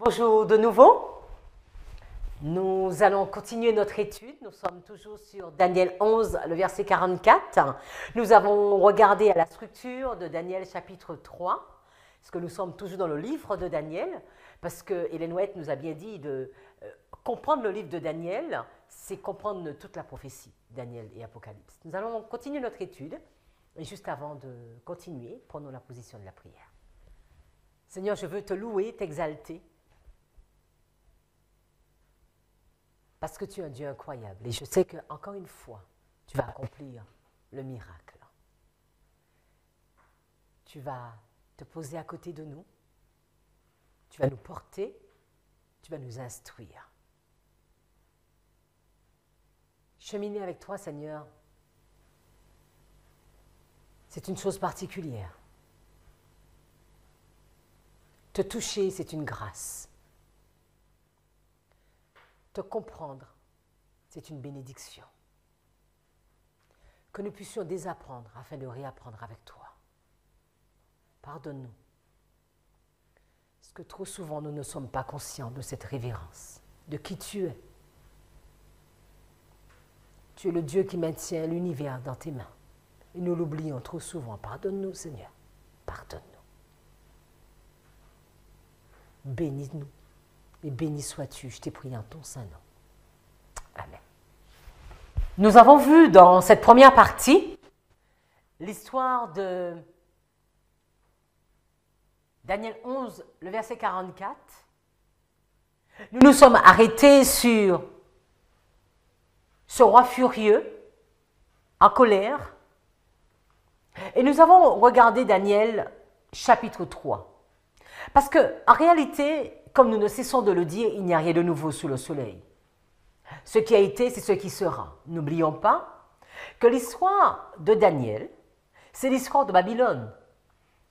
Bonjour de nouveau. Nous allons continuer notre étude. Nous sommes toujours sur Daniel 11, le verset 44. Nous avons regardé à la structure de Daniel chapitre 3, parce que nous sommes toujours dans le livre de Daniel, parce que Ellen White nous a bien dit de comprendre le livre de Daniel, c'est comprendre toute la prophétie, Daniel et Apocalypse. Nous allons continuer notre étude, et juste avant de continuer, prenons la position de la prière. Seigneur, je veux te louer, t'exalter, parce que tu es un Dieu incroyable. Et je sais qu'encore une fois, tu vas accomplir le miracle. Tu vas te poser à côté de nous. Tu vas nous porter. Tu vas nous instruire. Cheminer avec toi, Seigneur, c'est une chose particulière. Te toucher, c'est une grâce. Te comprendre, c'est une bénédiction. Que nous puissions désapprendre afin de réapprendre avec toi. Pardonne-nous. Parce que trop souvent, nous ne sommes pas conscients de cette révérence, de qui tu es. Tu es le Dieu qui maintient l'univers dans tes mains. Et nous l'oublions trop souvent. Pardonne-nous, Seigneur. Pardonne-nous. Bénis-nous. Et béni sois-tu, je t'ai prié en ton saint nom. Amen. Nous avons vu dans cette première partie l'histoire de Daniel 11, le verset 44. Nous nous sommes arrêtés sur ce roi furieux, en colère, et nous avons regardé Daniel chapitre 3. Parce qu'en réalité, comme nous ne cessons de le dire, il n'y a rien de nouveau sous le soleil. Ce qui a été, c'est ce qui sera. N'oublions pas que l'histoire de Daniel, c'est l'histoire de Babylone.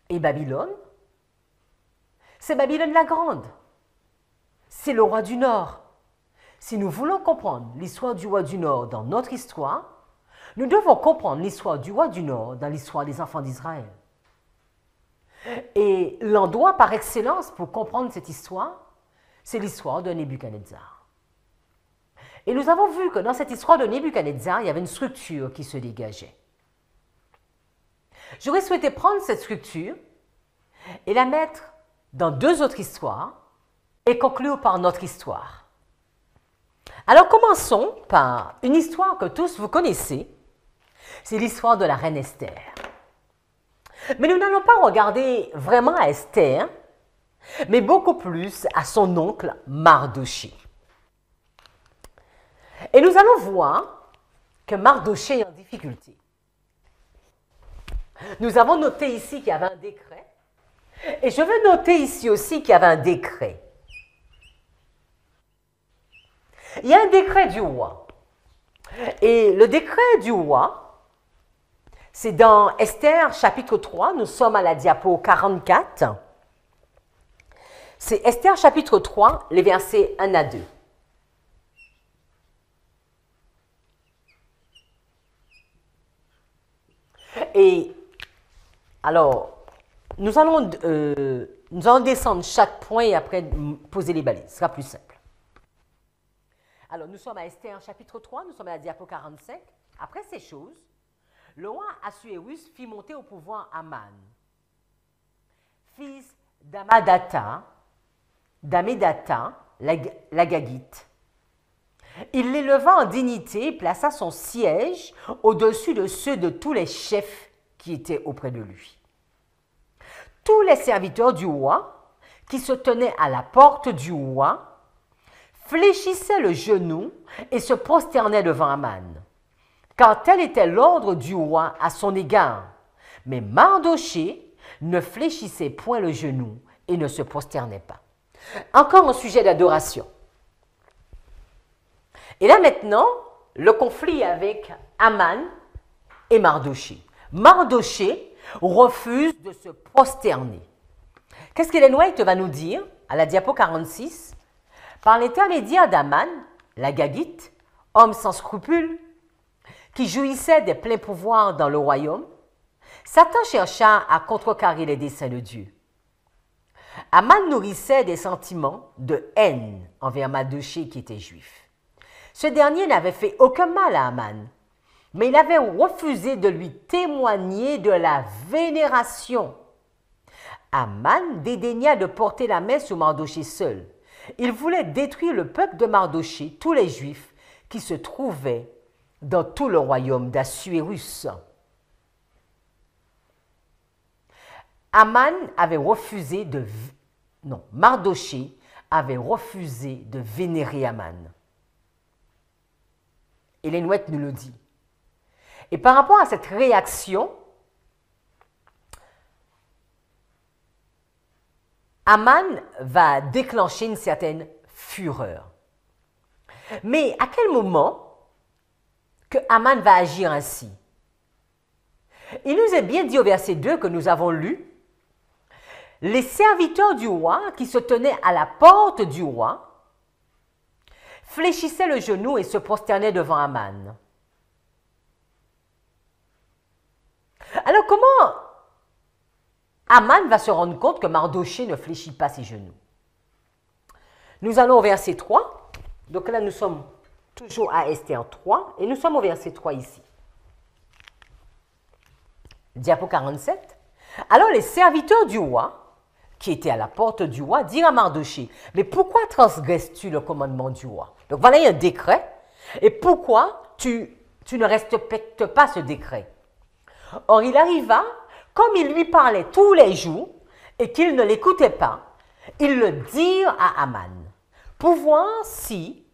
Et Babylone, c'est Babylone la Grande. C'est le roi du Nord. Si nous voulons comprendre l'histoire du roi du Nord dans notre histoire, nous devons comprendre l'histoire du roi du Nord dans l'histoire des enfants d'Israël. Et l'endroit par excellence pour comprendre cette histoire, c'est l'histoire de Nebuchadnezzar. Et nous avons vu que dans cette histoire de Nebuchadnezzar, il y avait une structure qui se dégageait. J'aurais souhaité prendre cette structure et la mettre dans deux autres histoires et conclure par notre histoire. Alors commençons par une histoire que tous vous connaissez, c'est l'histoire de la reine Esther. Mais nous n'allons pas regarder vraiment à Esther, mais beaucoup plus à son oncle Mardochée. Et nous allons voir que Mardochée est en difficulté. Nous avons noté ici qu'il y avait un décret, et je veux noter ici aussi qu'il y avait un décret. Il y a un décret du roi. Et le décret du roi, c'est dans Esther chapitre 3, nous sommes à la diapo 44. C'est Esther chapitre 3, les versets 1 à 2. Et alors, nous allons descendre chaque point et après poser les balises, ce sera plus simple. Alors, nous sommes à Esther chapitre 3, nous sommes à la diapo 45. Après ces choses, le roi Assuérus fit monter au pouvoir Aman, fils d'Ammédatha, l'Agagite. Il l'éleva en dignité et plaça son siège au-dessus de ceux de tous les chefs qui étaient auprès de lui. Tous les serviteurs du roi, qui se tenaient à la porte du roi, fléchissaient le genou et se prosternaient devant Aman, car tel était l'ordre du roi à son égard. Mais Mardochée ne fléchissait point le genou et ne se prosternait pas. Encore un sujet d'adoration. Et là maintenant, le conflit avec Aman et Mardochée. Mardochée refuse de se prosterner. Qu'est-ce qu'Ellen White va nous dire à la diapo 46? Par l'intermédiaire d'Aman, l'Agagite, homme sans scrupules, qui jouissait des pleins pouvoirs dans le royaume, Satan chercha à contrecarrer les desseins de Dieu. Aman nourrissait des sentiments de haine envers Mardochée qui était juif. Ce dernier n'avait fait aucun mal à Aman, mais il avait refusé de lui témoigner de la vénération. Aman dédaigna de porter la main sur Mardochée seul. Il voulait détruire le peuple de Mardochée, tous les Juifs qui se trouvaient dans tout le royaume d'Assuérus. Mardochée avait refusé de vénérer Aman. Ellen White nous le dit. Et par rapport à cette réaction, Aman va déclencher une certaine fureur. Mais à quel moment que Aman va agir ainsi? Il nous est bien dit au verset 2 que nous avons lu, « Les serviteurs du roi qui se tenaient à la porte du roi fléchissaient le genou et se prosternaient devant Aman. » Alors comment Aman va se rendre compte que Mardochée ne fléchit pas ses genoux? Nous allons au verset 3. Donc là, nous sommes toujours à Esther 3 et nous sommes au verset 3 ici. Diapo 47. Alors les serviteurs du roi, qui étaient à la porte du roi, dirent à Mardochée, « Mais pourquoi transgresses-tu le commandement du roi ?» Donc voilà, il y a un décret. Et pourquoi tu ne respectes pas ce décret? Or, il arriva, comme il lui parlait tous les jours et qu'il ne l'écoutait pas, ils le dirent à Aman, pour voir si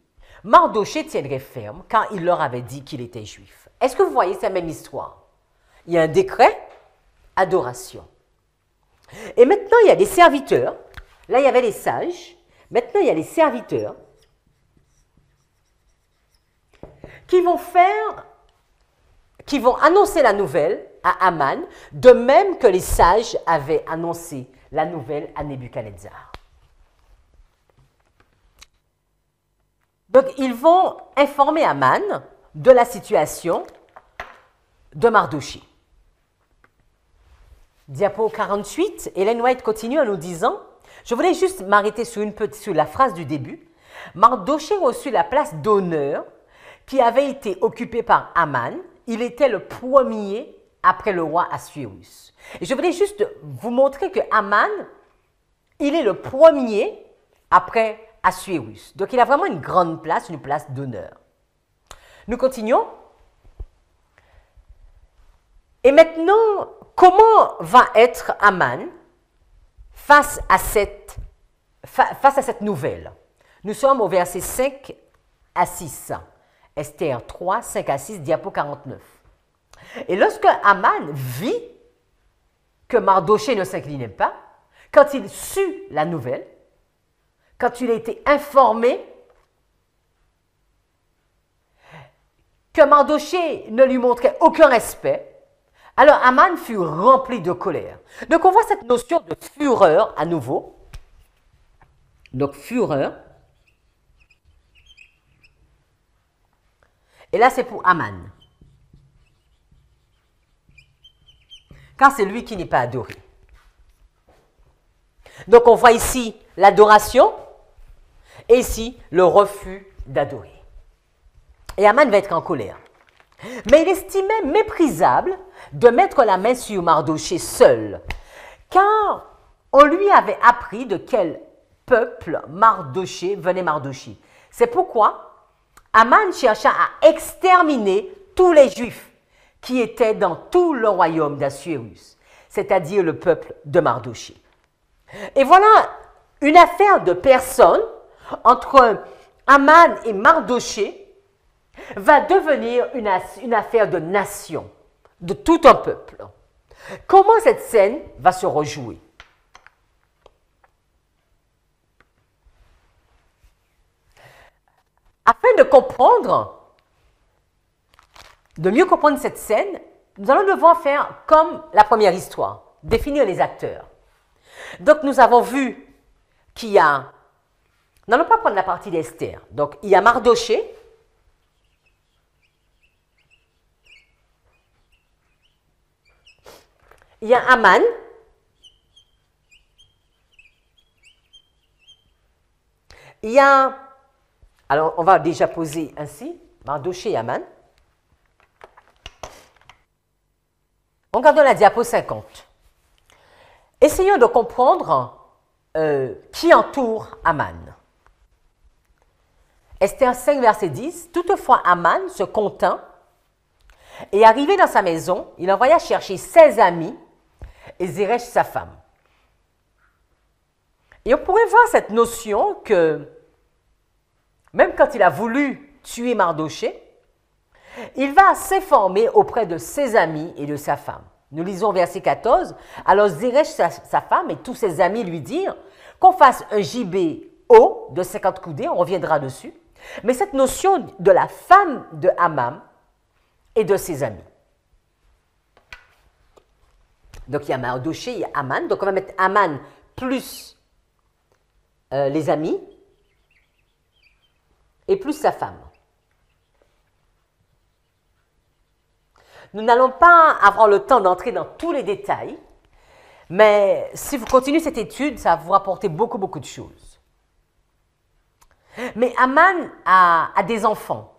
Mardochée tiendrait ferme quand il leur avait dit qu'il était juif. Est-ce que vous voyez cette même histoire? Il y a un décret, adoration. Et maintenant, il y a des serviteurs. Là, il y avait les sages. Maintenant, il y a les serviteurs qui vont annoncer la nouvelle à Aman, de même que les sages avaient annoncé la nouvelle à Nebuchadnezzar. Donc, ils vont informer Aman de la situation de Mardochée. Diapo 48, Ellen White continue en nous disant, je voulais juste m'arrêter sur la phrase du début, Mardochée reçut la place d'honneur qui avait été occupée par Aman. Il était le premier après le roi Assuérus. Et je voulais juste vous montrer que Aman, il est le premier après Assuérus. Donc il a vraiment une grande place, une place d'honneur. Nous continuons. Et maintenant, comment va être Aman face à cette nouvelle? Nous sommes au verset 5 à 6. Esther 3, 5 à 6, diapo 49. Et lorsque Aman vit que Mardochée ne s'inclinait pas, quand il sut la nouvelle, quand il a été informé que Mardochée ne lui montrait aucun respect, alors Aman fut rempli de colère. Donc on voit cette notion de fureur à nouveau. Donc fureur. Et là c'est pour Aman. Car c'est lui qui n'est pas adoré. Donc on voit ici l'adoration et ici le refus d'adorer. Et Aman va être en colère. Mais il estimait méprisable de mettre la main sur Mardochée seul, car on lui avait appris de quel peuple venait Mardochée. C'est pourquoi Aman chercha à exterminer tous les Juifs qui étaient dans tout le royaume d'Assuérus, c'est-à-dire le peuple de Mardochée. Et voilà une affaire de personnes entre Aman et Mardochée va devenir une affaire de nation, de tout un peuple. Comment cette scène va se rejouer? Afin de mieux comprendre cette scène, nous allons devoir faire comme la première histoire, définir les acteurs. Donc nous avons vu qu'il y a, nous n'allons pas prendre la partie d'Esther, donc il y a Mardochée, il y a Aman, Il y a, alors on va déjà poser ainsi, Mardochée et Aman. Regardons la diapo 50. Essayons de comprendre qui entoure Aman. Esther 5, verset 10. Toutefois, Aman se contint et arrivé dans sa maison, il envoya chercher 16 amis et Zeresh sa femme. Et on pourrait voir cette notion que même quand il a voulu tuer Mardochée, il va s'informer auprès de ses amis et de sa femme. Nous lisons verset 14. Alors Zeresh, sa femme, et tous ses amis lui dirent qu'on fasse un gibet haut de 50 coudées, on reviendra dessus. Mais cette notion de la femme de Aman et de ses amis. Donc il y a Mardochée, il y a Aman. Donc on va mettre Aman plus les amis et plus sa femme. Nous n'allons pas avoir le temps d'entrer dans tous les détails, mais si vous continuez cette étude, ça va vous rapporter beaucoup de choses. Mais Aman a des enfants.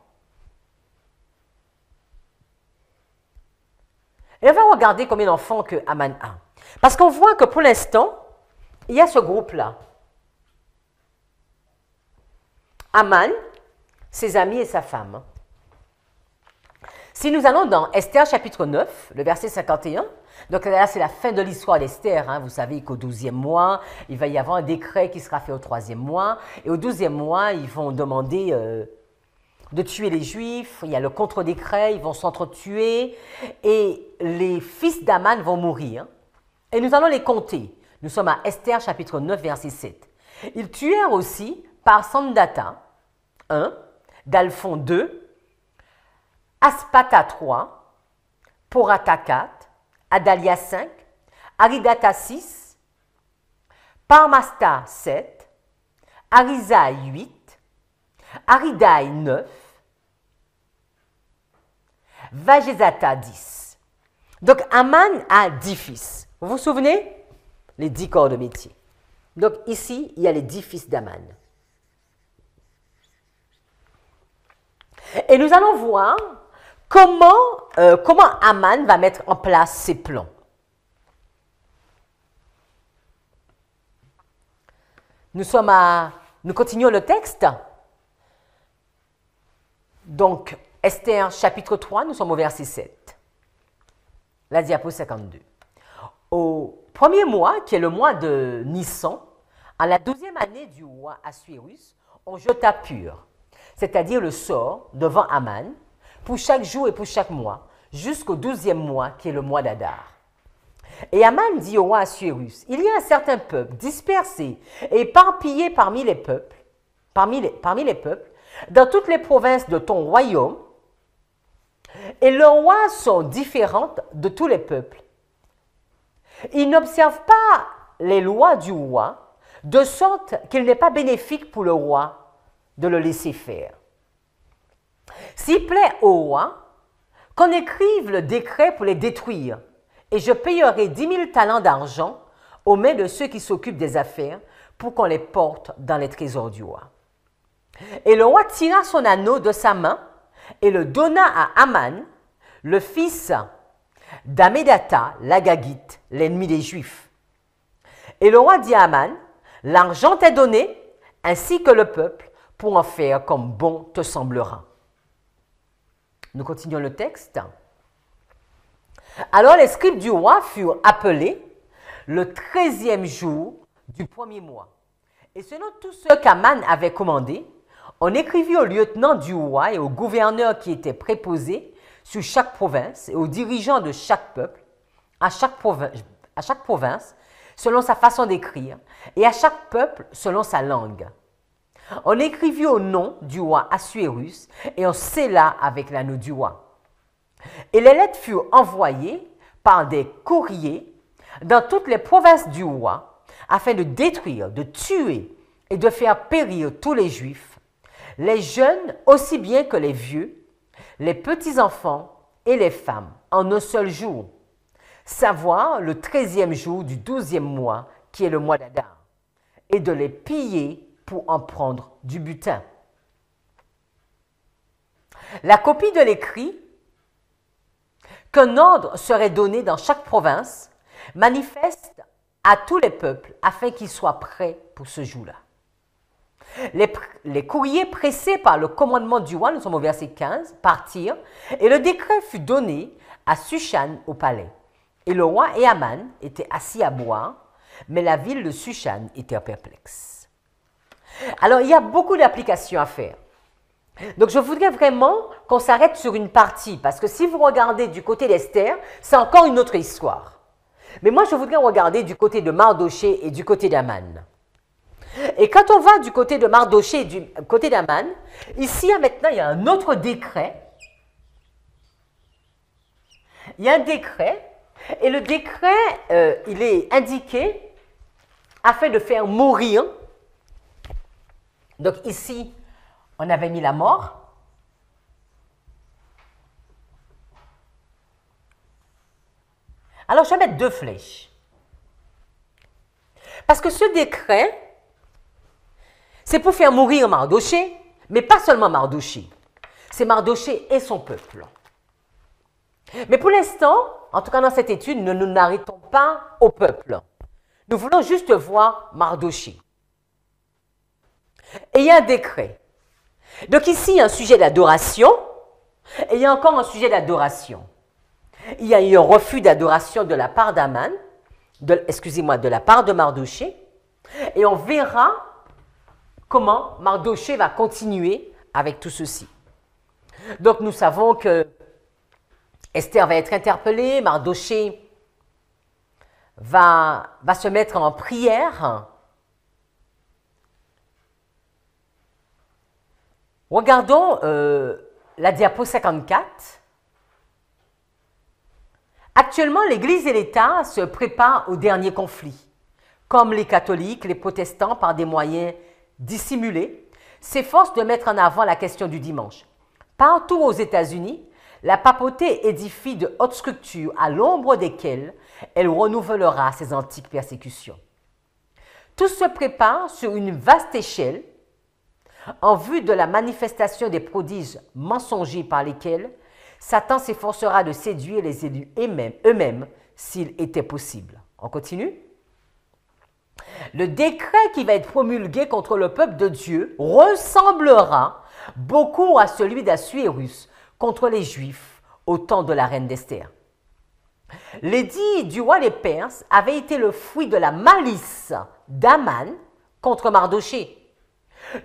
Et on va regarder combien d'enfants que Aman a. Parce qu'on voit que pour l'instant, il y a ce groupe-là. Aman, ses amis et sa femme. Si nous allons dans Esther chapitre 9, le verset 51, donc là c'est la fin de l'histoire d'Esther, hein, vous savez qu'au 12e mois, il va y avoir un décret qui sera fait au 3e mois, et au 12e mois, ils vont demander de tuer les Juifs, il y a le contre-décret, ils vont s'entretuer, et les fils d'Aman vont mourir. Et nous allons les compter. Nous sommes à Esther chapitre 9, verset 7. Ils tuèrent aussi par Sandata 1, Dalphon 2, Aspata 3, Porata 4, Adalia 5, Aridata 6, Parmasta 7, Arisaï 8, Aridaï 9, Vajezata 10. Donc Aman a 10 fils. Vous vous souvenez? Les 10 corps de métier. Donc ici, il y a les 10 fils d'Aman. Et nous allons voir comment Aman va mettre en place ses plans. Nous continuons le texte. Donc, Esther chapitre 3, nous sommes au verset 7. La diapo 52. Au premier mois, qui est le mois de Nissan, en la 12e année du roi Assuérus, on jeta pur, c'est-à-dire le sort, devant Aman, pour chaque jour et pour chaque mois, jusqu'au 12e mois, qui est le mois d'Adar. Et Aman dit au roi Assuérus, il y a un certain peuple dispersé et éparpillé parmi les peuples, dans toutes les provinces de ton royaume, et leurs rois sont différents de tous les peuples. Ils n'observent pas les lois du roi, de sorte qu'il n'est pas bénéfique pour le roi de le laisser faire. S'il plaît au roi, qu'on écrive le décret pour les détruire, et je payerai 10 000 talents d'argent aux mains de ceux qui s'occupent des affaires pour qu'on les porte dans les trésors du roi. Et le roi tira son anneau de sa main et le donna à Aman, le fils d'Amédata, l'Agagite, l'ennemi des Juifs. Et le roi dit à Aman, l'argent t'est donné, ainsi que le peuple, pour en faire comme bon te semblera. Nous continuons le texte. Alors les scribes du roi furent appelés le 13e jour du premier mois. Et selon tout ce qu'Aman avait commandé, on écrivit au lieutenant du roi et au gouverneur qui étaient préposés sur chaque province et aux dirigeants de chaque peuple, à chaque province, selon sa façon d'écrire, et à chaque peuple selon sa langue. On écrivit au nom du roi Assuérus et on scella avec l'anneau du roi. Et les lettres furent envoyées par des courriers dans toutes les provinces du roi afin de détruire, de tuer et de faire périr tous les Juifs, les jeunes aussi bien que les vieux, les petits-enfants et les femmes en un seul jour, savoir le 13e jour du 12e mois qui est le mois d'Adar, et de les piller pour en prendre du butin. La copie de l'écrit qu'un ordre serait donné dans chaque province manifeste à tous les peuples afin qu'ils soient prêts pour ce jour-là. Les courriers pressés par le commandement du roi, nous sommes au verset 15, partirent, et le décret fut donné à Shushan au palais. Et le roi et Aman étaient assis à boire, mais la ville de Shushan était perplexe. Alors, il y a beaucoup d'applications à faire. Donc, je voudrais vraiment qu'on s'arrête sur une partie, parce que si vous regardez du côté d'Esther, c'est encore une autre histoire. Mais moi, je voudrais regarder du côté de Mardoché et du côté d'Aman. Et quand on va du côté de Mardoché et du côté d'Aman, ici, maintenant, il y a un autre décret. Il y a un décret, et le décret, il est indiqué afin de faire mourir. Donc ici, on avait mis la mort. Alors, je vais mettre 2 flèches. Parce que ce décret, c'est pour faire mourir Mardoché, mais pas seulement Mardoché. C'est Mardoché et son peuple. Mais pour l'instant, en tout cas dans cette étude, nous ne nous arrêtons pas au peuple. Nous voulons juste voir Mardoché. Et il y a un décret. Donc ici, il y a un sujet d'adoration, et il y a encore un sujet d'adoration. Il y a eu un refus d'adoration de la part d'Aman, de la part de Mardoché, et on verra comment Mardoché va continuer avec tout ceci. Donc nous savons que Esther va être interpellée, Mardoché va se mettre en prière. Regardons la diapo 54. Actuellement, l'Église et l'État se préparent au dernier conflit. Comme les catholiques, les protestants, par des moyens dissimulés, s'efforcent de mettre en avant la question du dimanche. Partout aux États-Unis, la papauté édifie de hautes structures à l'ombre desquelles elle renouvellera ses antiques persécutions. Tout se prépare sur une vaste échelle en vue de la manifestation des prodiges mensongers par lesquels Satan s'efforcera de séduire les élus eux-mêmes s'il était possible. On continue. Le décret qui va être promulgué contre le peuple de Dieu ressemblera beaucoup à celui d'Assuérus contre les Juifs au temps de la reine d'Esther. L'édit du roi des Perses avait été le fruit de la malice d'Aman contre Mardoché.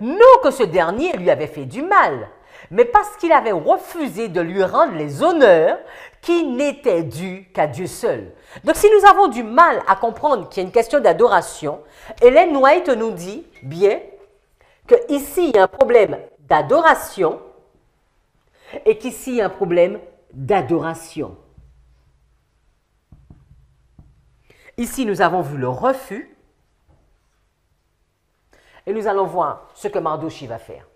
Non que ce dernier lui avait fait du mal, mais parce qu'il avait refusé de lui rendre les honneurs qui n'étaient dus qu'à Dieu seul. Donc si nous avons du mal à comprendre qu'il y a une question d'adoration, Ellen White nous dit bien qu'ici il y a un problème d'adoration et qu'ici il y a un problème d'adoration. Ici nous avons vu le refus et nous allons voir ce que Mardoché va faire.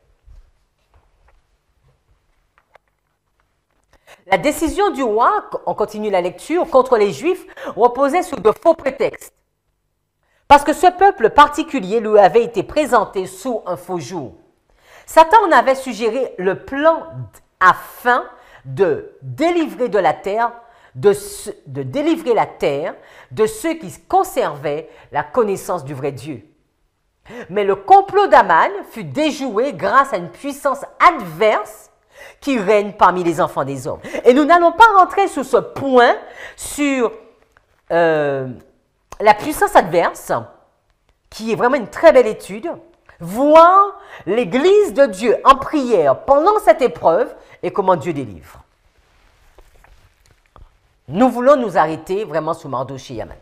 La décision du roi, on continue la lecture, contre les Juifs reposait sur de faux prétextes. Parce que ce peuple particulier lui avait été présenté sous un faux jour. Satan en avait suggéré le plan afin de délivrer de la terre, de ceux qui conservaient la connaissance du vrai Dieu. Mais le complot d'Aman fut déjoué grâce à une puissance adverse qui règne parmi les enfants des hommes. Et nous n'allons pas rentrer sur ce point, sur la puissance adverse, qui est vraiment une très belle étude, voir l'Église de Dieu en prière pendant cette épreuve et comment Dieu délivre. Nous voulons nous arrêter vraiment sur Mardoché et Aman.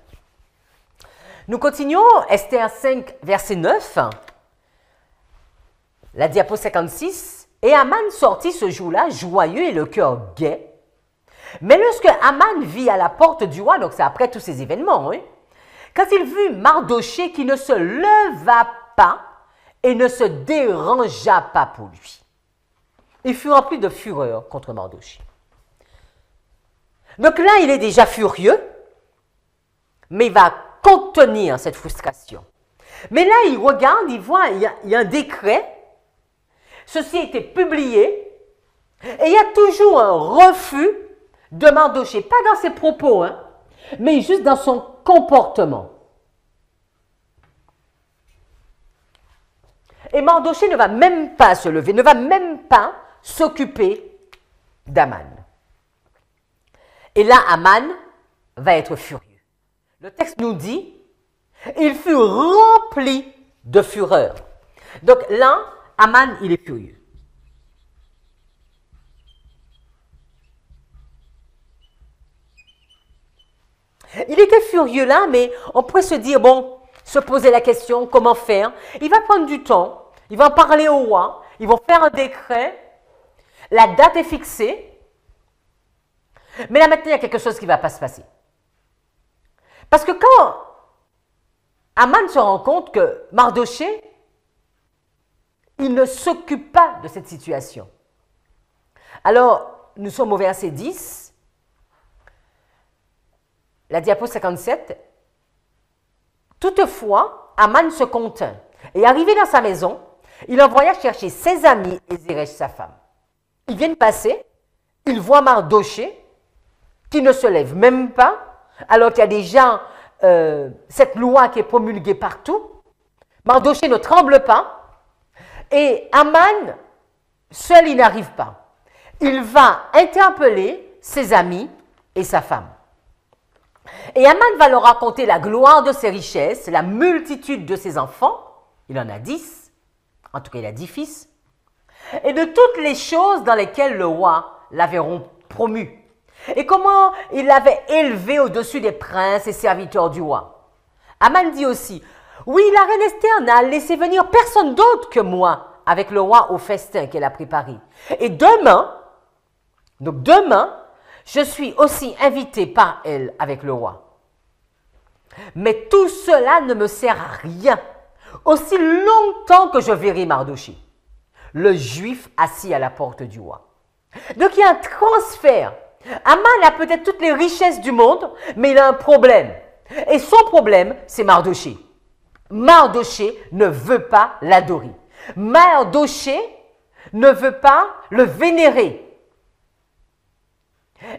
Nous continuons, Esther 5, verset 9, la diapo 56. Et Aman sortit ce jour-là joyeux et le cœur gai. Mais lorsque Aman vit à la porte du roi, donc c'est après tous ces événements, hein, quand il vit Mardoché qui ne se leva pas et ne se dérangea pas pour lui, il fut rempli de fureur contre Mardoché. Donc là, il est déjà furieux, mais il va contenir cette frustration. Mais là, il regarde, il voit, il y a un décret. Ceci a été publié. Et il y a toujours un refus de Mardochée. Pas dans ses propos, hein, mais juste dans son comportement. Et Mardochée ne va même pas se lever, ne va même pas s'occuper d'Aman. Et là, Aman va être furieux. Le texte nous dit, il fut rempli de fureur. Donc là, Aman, il est furieux. Il était furieux là, mais on pourrait se dire, bon, se poser la question, comment faire? Il va prendre du temps, il va en parler au roi, ils vont faire un décret, la date est fixée, mais là maintenant, il y a quelque chose qui ne va pas se passer. Parce que quand Aman se rend compte que Mardochée, il ne s'occupe pas de cette situation. Alors, nous sommes au verset 10, la diapo 57. Toutefois, Aman se contint et arrivé dans sa maison, il envoya chercher ses amis et Zeresh sa femme. Ils viennent passer, ils voient Mardochée qui ne se lève même pas, alors qu'il y a déjà cette loi qui est promulguée partout. Mardochée ne tremble pas et Aman, seul il n'arrive pas. Il va interpeller ses amis et sa femme. Et Aman va leur raconter la gloire de ses richesses, la multitude de ses enfants, il en a 10, en tout cas il a 10 fils, et de toutes les choses dans lesquelles le roi l'avait promu, et comment il l'avait élevé au-dessus des princes et serviteurs du roi. Aman dit aussi, oui, la reine Esther n'a laissé venir personne d'autre que moi avec le roi au festin qu'elle a préparé. Et demain, je suis aussi invité par elle avec le roi. Mais tout cela ne me sert à rien, aussi longtemps que je verrai Mardochée, le juif assis à la porte du roi. Donc il y a un transfert. Aman a peut-être toutes les richesses du monde, mais il a un problème. Et son problème, c'est Mardochée. Mardochée ne veut pas l'adorer. Mardochée ne veut pas le vénérer.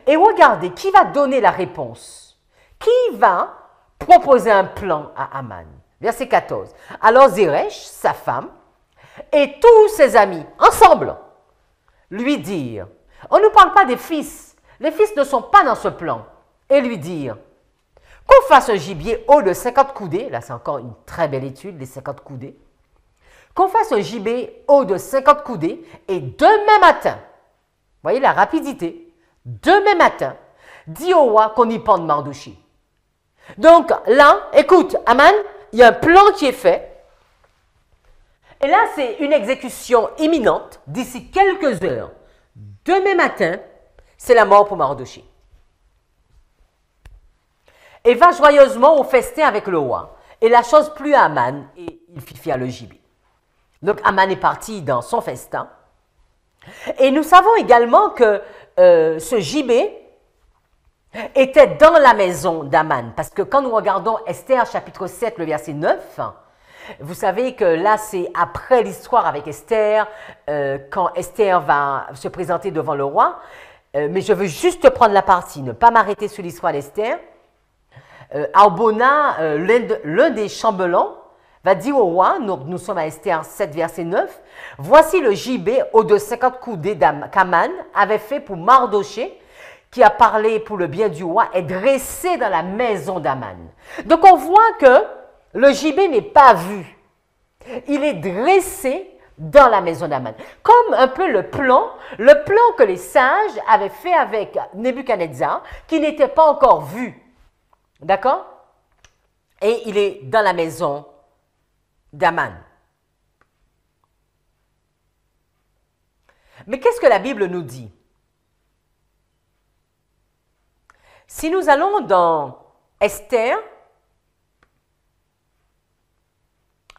Et regardez, qui va donner la réponse? Qui va proposer un plan à Aman? Verset 14. Alors Zeresh, sa femme, et tous ses amis, ensemble, lui dirent, on ne parle pas des fils, les fils ne sont pas dans ce plan, et lui dirent, qu'on fasse un gibier haut de 50 coudées, là c'est encore une très belle étude, les 50 coudées, qu'on fasse un gibier haut de 50 coudées, et demain matin, voyez la rapidité, demain matin, dis au roi qu'on y pende Mardochée. Donc là, écoute, Aman, il y a un plan qui est fait. Et là, c'est une exécution imminente d'ici quelques heures. Demain matin, c'est la mort pour Mardochée. Et va joyeusement au festin avec le roi. Et la chose plut à Aman et il fit faire le gibier. Donc Aman est parti dans son festin. Et nous savons également que ce gibet était dans la maison d'Aman. Parce que quand nous regardons Esther chapitre 7, le verset 9, vous savez que là c'est après l'histoire avec Esther, quand Esther va se présenter devant le roi. Mais je veux juste prendre la partie, ne pas m'arrêter sur l'histoire d'Esther. Arbona, l'un des chambellans, va dire au roi, nous sommes à Esther 7, verset 9, « Voici le gibet haut de 50 coudées qu'Aman avait fait pour Mardochée, qui a parlé pour le bien du roi, est dressé dans la maison d'Aman. » Donc on voit que le gibet n'est pas vu. Il est dressé dans la maison d'Aman. Comme un peu le plan que les sages avaient fait avec Nebuchadnezzar, qui n'était pas encore vu. D'accord? Et il est dans la maison d'Aman. Mais qu'est-ce que la Bible nous dit? Si nous allons dans Esther,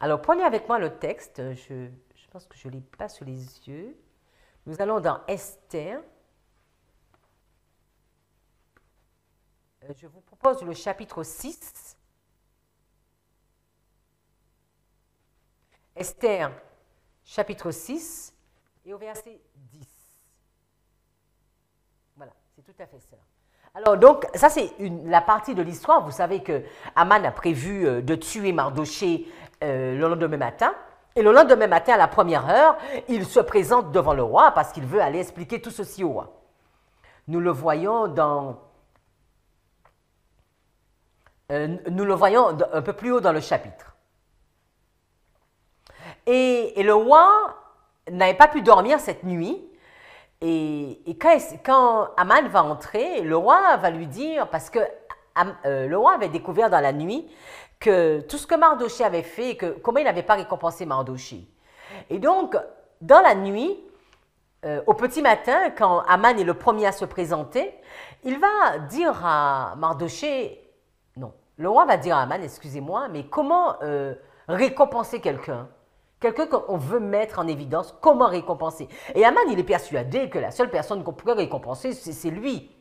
alors prenez avec moi le texte, je pense que je ne l'ai pas sous les yeux. Nous allons dans Esther. Je vous propose le chapitre 6. Esther, chapitre 6, et au verset 10. Voilà, c'est tout à fait ça. Alors donc, ça c'est la partie de l'histoire. Vous savez que Aman a prévu de tuer Mardoché le lendemain matin. Et le lendemain matin, à la première heure, il se présente devant le roi parce qu'il veut aller expliquer tout ceci au roi. Nous le voyons un peu plus haut dans le chapitre. Et le roi n'avait pas pu dormir cette nuit. Et quand Aman va entrer, le roi va lui dire, parce que le roi avait découvert dans la nuit que tout ce que Mardoché avait fait, et comment il n'avait pas récompensé Mardoché. Et donc, dans la nuit, au petit matin, quand Aman est le premier à se présenter, il va dire à Mardoché, non, le roi va dire à Aman, excusez-moi, mais comment récompenser quelqu'un? Quelqu'un qu'on veut mettre en évidence, comment récompenser? Et Aman, il est persuadé que la seule personne qu'on pourrait récompenser, c'est lui.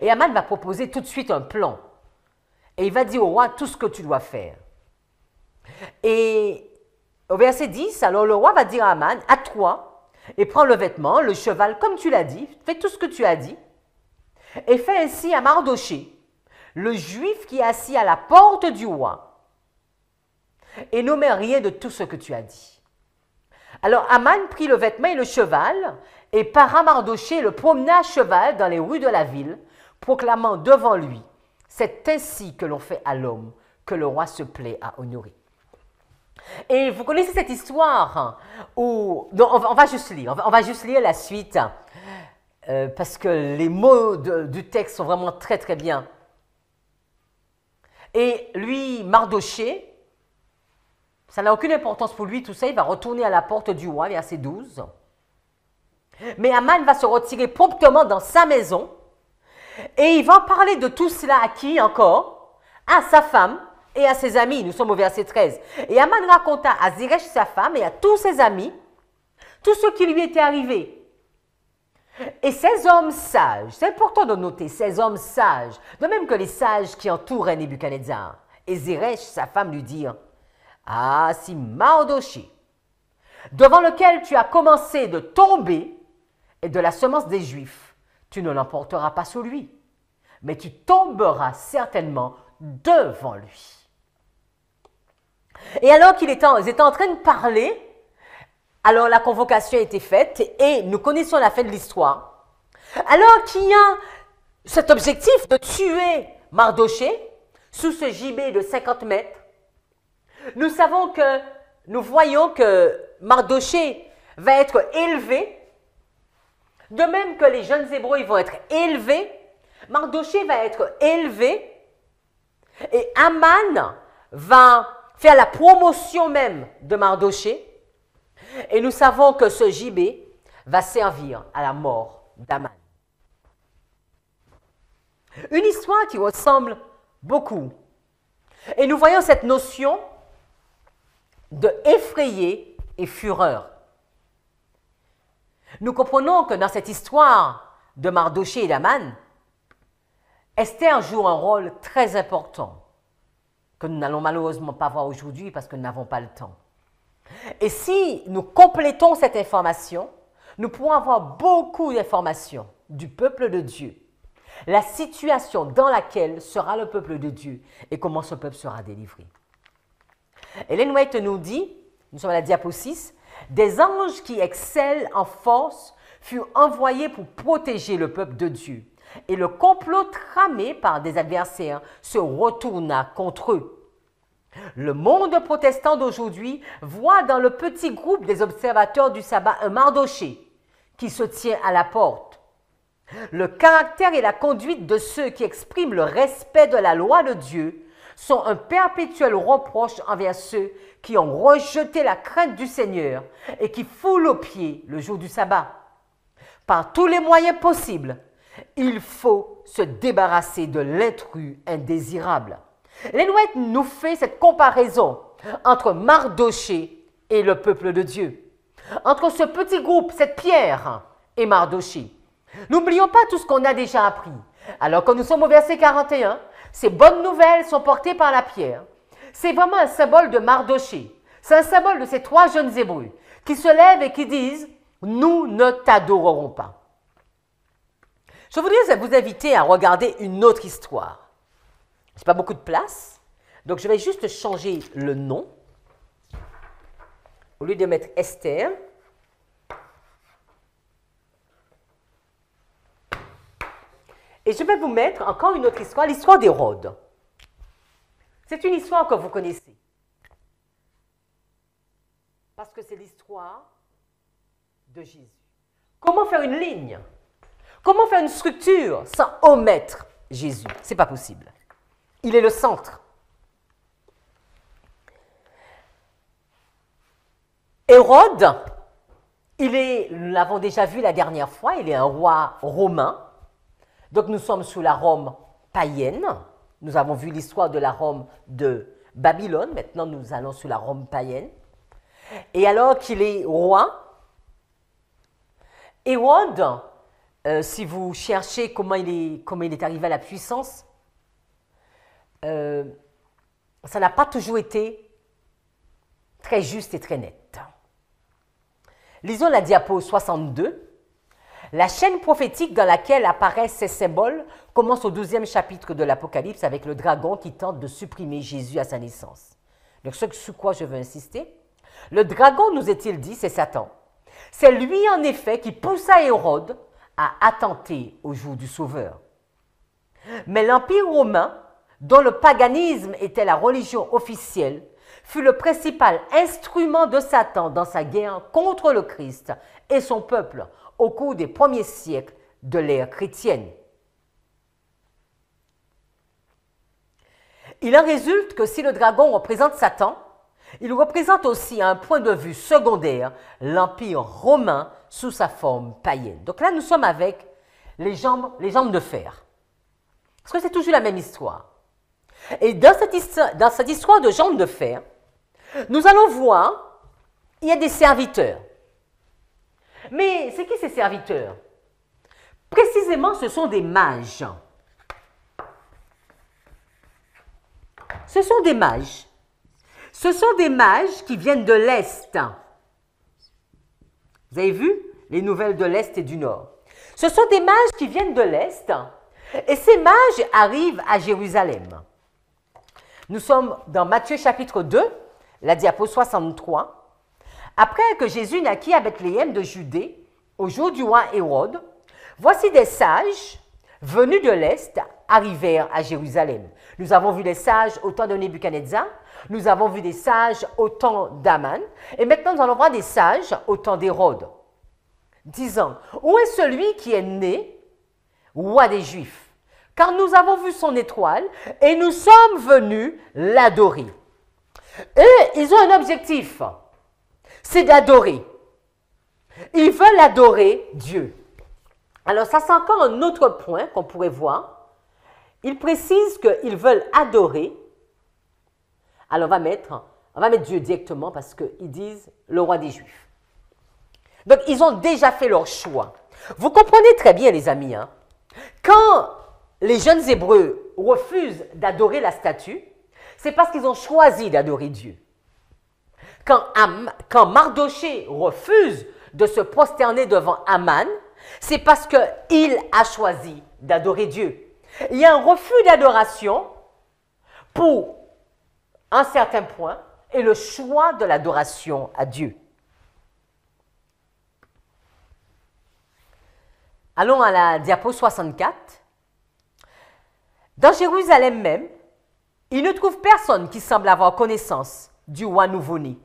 Et Aman va proposer tout de suite un plan. Et il va dire au roi tout ce que tu dois faire. Et au verset 10, alors le roi va dire à Aman, à toi, et prends le vêtement, le cheval, comme tu l'as dit, fais tout ce que tu as dit, et fais ainsi à Mardoché, le juif qui est assis à la porte du roi, et n'omets rien de tout ce que tu as dit. Alors Aman prit le vêtement et le cheval, et para Mardoché le promena à cheval dans les rues de la ville, proclamant devant lui, c'est ainsi que l'on fait à l'homme que le roi se plaît à honorer. Et vous connaissez cette histoire où, non, on va juste lire la suite, parce que les mots du texte sont vraiment très très bien. Et lui, Mardoché, ça n'a aucune importance pour lui, tout ça, il va retourner à la porte du roi, verset 12. Mais Aman va se retirer promptement dans sa maison, et il va parler de tout cela à qui encore? À sa femme et à ses amis. Nous sommes au verset 13. Et Aman raconta à Zeresh sa femme et à tous ses amis tout ce qui lui était arrivé. Et ces hommes sages, c'est important de noter, ces hommes sages, de même que les sages qui entouraient Nebuchadnezzar, et Zeresh sa femme lui dirent, ah, si Mardoché, devant lequel tu as commencé de tomber, est de la semence des Juifs, tu ne l'emporteras pas sur lui, mais tu tomberas certainement devant lui. Et alors qu'ils étaient en train de parler, alors la convocation a été faite et nous connaissons la fin de l'histoire. Alors qu'il y a cet objectif de tuer Mardoché sous ce gibet de 50 mètres, nous voyons que Mardoché va être élevé, de même que les jeunes Hébreux ils vont être élevés, Mardoché va être élevé et Aman va faire la promotion même de Mardoché. Et nous savons que ce gibet va servir à la mort d'Aman. Une histoire qui ressemble beaucoup. Et nous voyons cette notion de effrayé et fureur. Nous comprenons que dans cette histoire de Mardoché et d'Aman, Esther joue un rôle très important que nous n'allons malheureusement pas voir aujourd'hui parce que nous n'avons pas le temps. Et si nous complétons cette information, nous pourrons avoir beaucoup d'informations du peuple de Dieu, la situation dans laquelle sera le peuple de Dieu et comment ce peuple sera délivré. Ellen White nous dit, nous sommes à la diapo 6, des anges qui excellent en force furent envoyés pour protéger le peuple de Dieu. Et le complot tramé par des adversaires se retourna contre eux. Le monde protestant d'aujourd'hui voit dans le petit groupe des observateurs du sabbat un Mardoché qui se tient à la porte. Le caractère et la conduite de ceux qui expriment le respect de la loi de Dieu sont un perpétuel reproche envers ceux qui ont rejeté la crainte du Seigneur et qui foulent aux pieds le jour du sabbat. Par tous les moyens possibles, il faut se débarrasser de l'intrus indésirable. Ellen White nous fait cette comparaison entre Mardoché et le peuple de Dieu. Entre ce petit groupe, cette pierre, et Mardoché. N'oublions pas tout ce qu'on a déjà appris. Alors quand nous sommes au verset 41, ces bonnes nouvelles sont portées par la pierre. C'est vraiment un symbole de Mardoché. C'est un symbole de ces 3 jeunes Hébreux qui se lèvent et qui disent « Nous ne t'adorerons pas ». Je voudrais vous inviter à regarder une autre histoire. Je n'ai pas beaucoup de place, donc je vais juste changer le nom. Au lieu de mettre Esther, et je vais vous mettre encore une autre histoire, l'histoire d'Hérode. C'est une histoire que vous connaissez. Parce que c'est l'histoire de Jésus. Comment faire une ligne? Comment faire une structure sans omettre Jésus? Ce n'est pas possible. Il est le centre. Hérode, nous l'avons déjà vu la dernière fois, il est un roi romain. Donc nous sommes sous la Rome païenne. Nous avons vu l'histoire de la Rome de Babylone. Maintenant, nous allons sous la Rome païenne. Et alors qu'il est roi, Hérode, si vous cherchez comment il est arrivé à la puissance, ça n'a pas toujours été très juste et très net. Lisons la diapo 62. La chaîne prophétique dans laquelle apparaissent ces symboles commence au 12e chapitre de l'Apocalypse avec le dragon qui tente de supprimer Jésus à sa naissance. Donc, ce sur quoi je veux insister, le dragon, nous est-il dit, c'est Satan. C'est lui, en effet, qui poussa Hérode à attenter au jour du Sauveur. Mais l'Empire romain, dont le paganisme était la religion officielle, fut le principal instrument de Satan dans sa guerre contre le Christ et son peuple au cours des premiers siècles de l'ère chrétienne. Il en résulte que si le dragon représente Satan, il représente aussi, à un point de vue secondaire, l'Empire romain sous sa forme païenne. Donc là, nous sommes avec les jambes de fer. Parce que c'est toujours la même histoire. Et dans cette histoire de jambes de fer, nous allons voir, il y a des serviteurs. Mais c'est qui ces serviteurs? Précisément, ce sont des mages. Ce sont des mages. Ce sont des mages qui viennent de l'Est. Vous avez vu les nouvelles de l'Est et du Nord. Ce sont des mages qui viennent de l'Est et ces mages arrivent à Jérusalem. Nous sommes dans Matthieu chapitre 2, la diapo 63. Après que Jésus naquit à Bethléem de Judée, au jour du roi Hérode, voici des sages venus de l'Est arrivèrent à Jérusalem. Nous avons vu des sages au temps de Nebuchadnezzar, nous avons vu des sages au temps d'Aman, et maintenant nous allons voir des sages au temps d'Hérode, disant, où est celui qui est né, roi des Juifs? Car nous avons vu son étoile et nous sommes venus l'adorer. Et ils ont un objectif, c'est d'adorer. Ils veulent adorer Dieu. Alors ça, c'est encore un autre point qu'on pourrait voir. Ils précisent qu'ils veulent adorer. Alors on va mettre Dieu directement parce qu'ils disent le roi des Juifs. Donc ils ont déjà fait leur choix. Vous comprenez très bien les amis, hein? Quand les jeunes Hébreux refusent d'adorer la statue, c'est parce qu'ils ont choisi d'adorer Dieu. Quand Mardoché refuse de se prosterner devant Aman, c'est parce qu'il a choisi d'adorer Dieu. Il y a un refus d'adoration pour un certain point et le choix de l'adoration à Dieu. Allons à la diapo 64. Dans Jérusalem même, il ne trouve personne qui semble avoir connaissance du roi nouveau-né.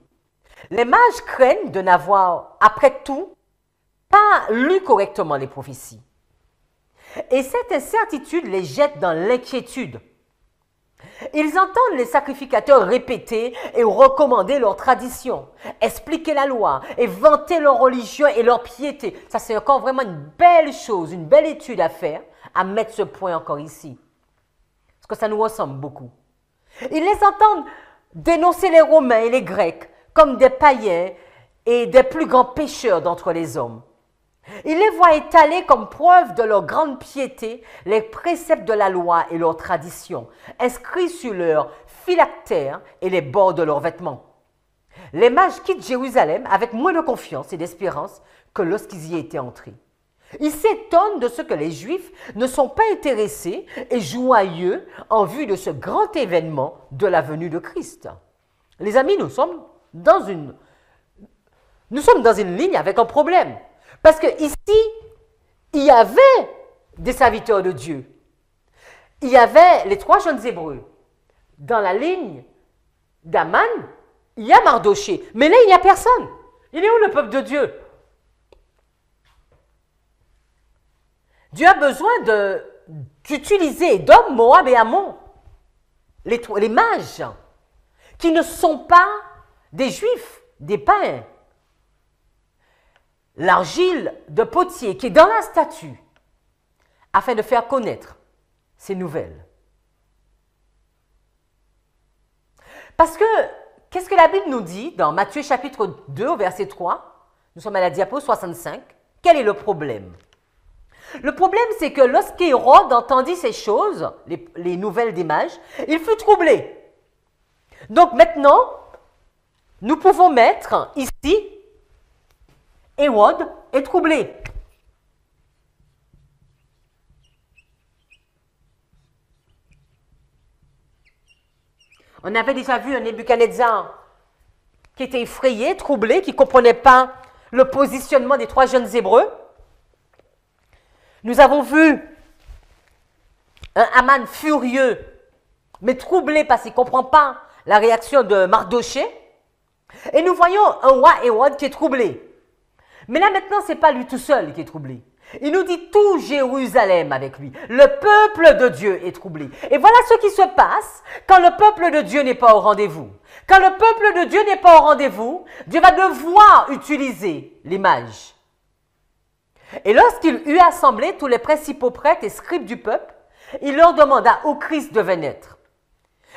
Les mages craignent de n'avoir, après tout, pas lu correctement les prophéties. Et cette incertitude les jette dans l'inquiétude. Ils entendent les sacrificateurs répéter et recommander leurs traditions, expliquer la loi et vanter leur religion et leur piété. Ça, c'est encore vraiment une belle chose, une belle étude à faire, à mettre ce point encore ici. Parce que ça nous ressemble beaucoup. Ils les entendent dénoncer les Romains et les Grecs comme des païens et des plus grands pécheurs d'entre les hommes. Ils les voient étaler comme preuve de leur grande piété les préceptes de la loi et leurs traditions, inscrits sur leurs phylactères et les bords de leurs vêtements. les mages quittent Jérusalem avec moins de confiance et d'espérance que lorsqu'ils y étaient entrés. Ils s'étonnent de ce que les Juifs ne sont pas intéressés et joyeux en vue de ce grand événement de la venue de Christ. Les amis, nous sommes dans une ligne avec un problème. Parce que ici, il y avait des serviteurs de Dieu. Il y avait les 3 jeunes Hébreux. Dans la ligne d'Aman, il y a Mardoché. Mais là, il n'y a personne. Il est où le peuple de Dieu? Dieu a besoin d'utiliser Édom, Moab et Ammon, les mages, qui ne sont pas des Juifs, des païens. L'argile de potier qui est dans la statue, afin de faire connaître ces nouvelles. Parce que, qu'est-ce que la Bible nous dit dans Matthieu chapitre 2, au verset 3? Nous sommes à la diapo 65. Quel est le problème? Le problème, c'est que lorsqu'Hérode entendit ces choses, les nouvelles des mages, il fut troublé. Donc maintenant, nous pouvons mettre ici, Hérode est troublé. On avait déjà vu un Nebuchadnezzar qui était effrayé, troublé, qui ne comprenait pas le positionnement des 3 jeunes Hébreux. Nous avons vu un Aman furieux, mais troublé parce qu'il ne comprend pas la réaction de Mardoché. Et nous voyons un roi Hérode qui est troublé. Mais là maintenant, ce n'est pas lui tout seul qui est troublé. Il nous dit tout Jérusalem avec lui. Le peuple de Dieu est troublé. Et voilà ce qui se passe quand le peuple de Dieu n'est pas au rendez-vous. Quand le peuple de Dieu n'est pas au rendez-vous, Dieu va devoir utiliser les mages. Et lorsqu'il eut assemblé tous les principaux prêtres et scribes du peuple, il leur demanda où Christ devait naître.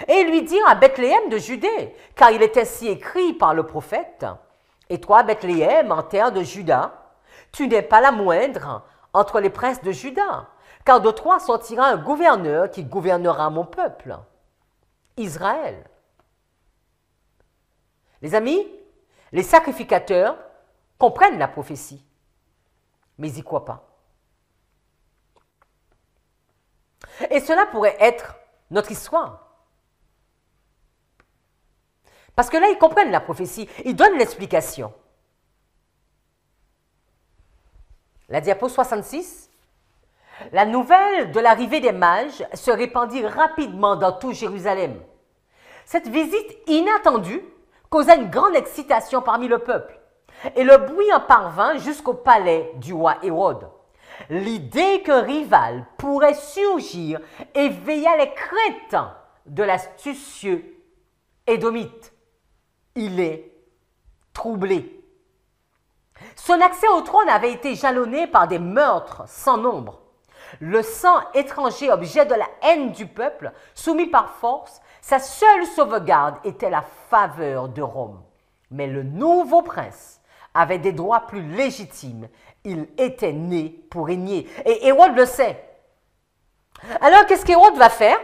Et ils lui dirent à Bethléem de Judée, car il est ainsi écrit par le prophète. Et toi, Bethléem, en terre de Juda, tu n'es pas la moindre entre les princes de Juda, car de toi sortira un gouverneur qui gouvernera mon peuple, Israël. Les amis, les sacrificateurs comprennent la prophétie, mais ils n'y croient pas. Et cela pourrait être notre histoire. Parce que là, ils comprennent la prophétie, ils donnent l'explication. La diapo 66. La nouvelle de l'arrivée des mages se répandit rapidement dans tout Jérusalem. Cette visite inattendue causa une grande excitation parmi le peuple, et le bruit en parvint jusqu'au palais du roi Hérode. L'idée qu'un rival pourrait surgir éveilla les craintes de l'astucieux Édomite. Il est troublé. Son accès au trône avait été jalonné par des meurtres sans nombre. Le sang étranger, objet de la haine du peuple, soumis par force, sa seule sauvegarde était la faveur de Rome. Mais le nouveau prince avait des droits plus légitimes. Il était né pour régner. Et Hérode le sait. Alors, qu'est-ce qu'Hérode va faire?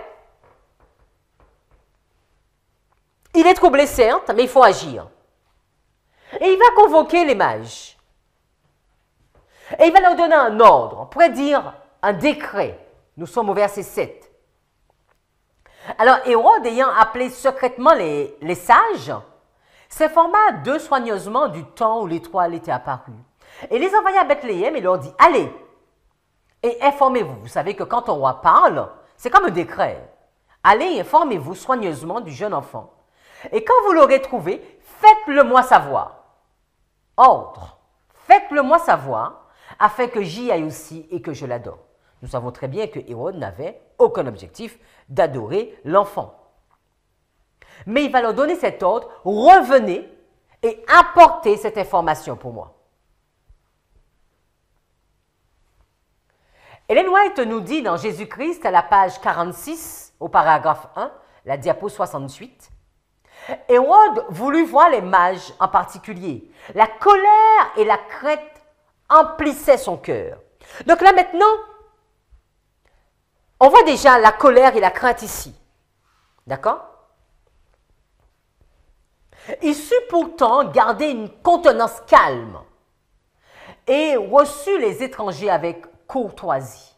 Il est troublé, certes, mais il faut agir. Et il va convoquer les mages. Et il va leur donner un ordre, on pourrait dire un décret. Nous sommes au verset 7. Alors, Hérode, ayant appelé secrètement les sages, s'informa d'eux soigneusement du temps où l'étoile était apparue. Et les envoya à Bethléem et leur dit, allez et informez-vous. Vous savez que quand un roi parle, c'est comme un décret. Allez et informez-vous soigneusement du jeune enfant. Et quand vous l'aurez trouvé, faites-le moi savoir. Ordre, faites-le moi savoir, afin que j'y aille aussi et que je l'adore. Nous savons très bien que Hérode n'avait aucun objectif d'adorer l'enfant. Mais il va leur donner cet ordre, revenez et apportez cette information pour moi. Ellen White nous dit dans Jésus-Christ, à la page 46, au paragraphe 1, la diapo 68, Hérode voulut voir les mages en particulier. La colère et la crainte emplissaient son cœur. Donc là maintenant, on voit déjà la colère et la crainte ici. D'accord? Il sut pourtant garder une contenance calme et reçut les étrangers avec courtoisie.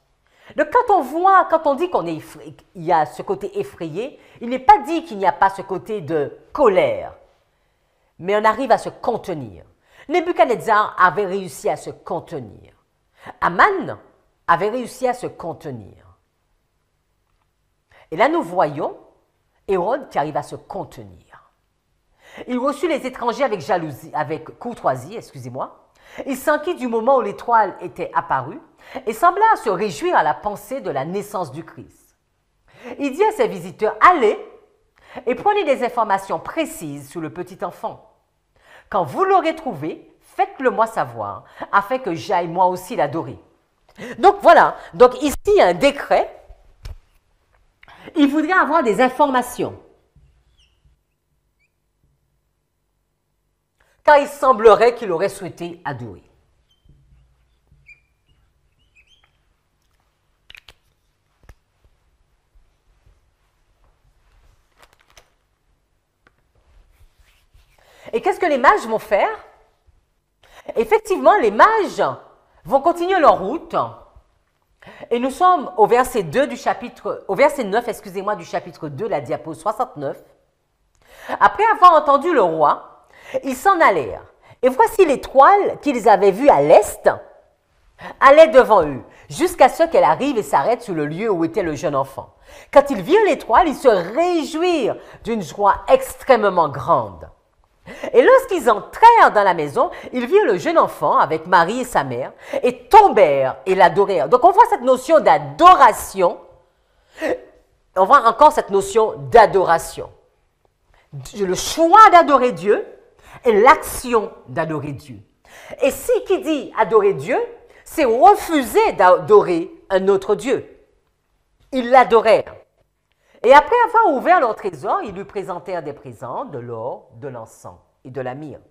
Donc quand on dit qu'il y a ce côté effrayé, il n'est pas dit qu'il n'y a pas ce côté de colère, mais on arrive à se contenir. Nebuchadnezzar avait réussi à se contenir. Aman avait réussi à se contenir. Et là, nous voyons Hérode qui arrive à se contenir. Il reçut les étrangers avec jalousie, avec courtoisie, excusez-moi. Il s'enquit du moment où l'étoile était apparue et sembla se réjouir à la pensée de la naissance du Christ. Il dit à ses visiteurs, allez et prenez des informations précises sur le petit enfant. Quand vous l'aurez trouvé, faites-le moi savoir, afin que j'aille moi aussi l'adorer. Donc voilà, donc ici il y a un décret. Il voudrait avoir des informations. Car il semblerait qu'il aurait souhaité adorer. Et qu'est-ce que les mages vont faire? Effectivement, les mages vont continuer leur route. Et nous sommes au verset 9, du chapitre 2, la diapo 69. Après avoir entendu le roi, ils s'en allèrent. Et voici l'étoile qu'ils avaient vue à l'est allait devant eux, jusqu'à ce qu'elle arrive et s'arrête sur le lieu où était le jeune enfant. Quand ils virent l'étoile, ils se réjouirent d'une joie extrêmement grande. Et lorsqu'ils entrèrent dans la maison, ils virent le jeune enfant avec Marie et sa mère et tombèrent et l'adorèrent. Donc on voit cette notion d'adoration. On voit encore cette notion d'adoration. Le choix d'adorer Dieu et l'action d'adorer Dieu. Et si qui dit adorer Dieu, c'est refuser d'adorer un autre Dieu. Ils l'adorèrent. Et après avoir ouvert leur trésor, ils lui présentèrent des présents, de l'or, de l'encens et de la myrrhe.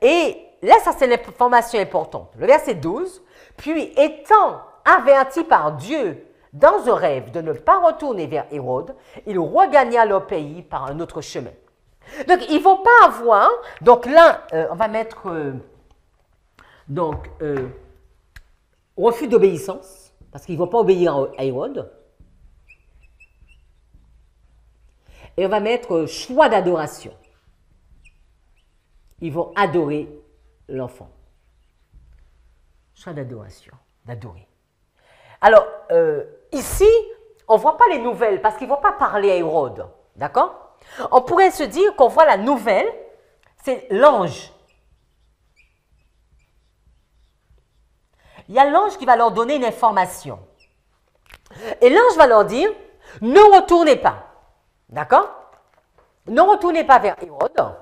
Et là, ça c'est l'information importante. Le verset 12, puis étant avertis par Dieu dans un rêve de ne pas retourner vers Hérode, ils regagnèrent leur pays par un autre chemin. Donc, ils ne vont pas avoir, donc là, on va mettre, refus d'obéissance, parce qu'ils ne vont pas obéir à Hérode. Et on va mettre choix d'adoration. Ils vont adorer l'enfant. Choix d'adoration, d'adorer. Alors, ici, on ne voit pas les nouvelles parce qu'ils ne vont pas parler à Hérode. D'accord? On pourrait se dire qu'on voit la nouvelle, c'est l'ange. Il y a l'ange qui va leur donner une information. Et l'ange va leur dire, ne retournez pas. D'accord? Ne retournez pas vers Hérode.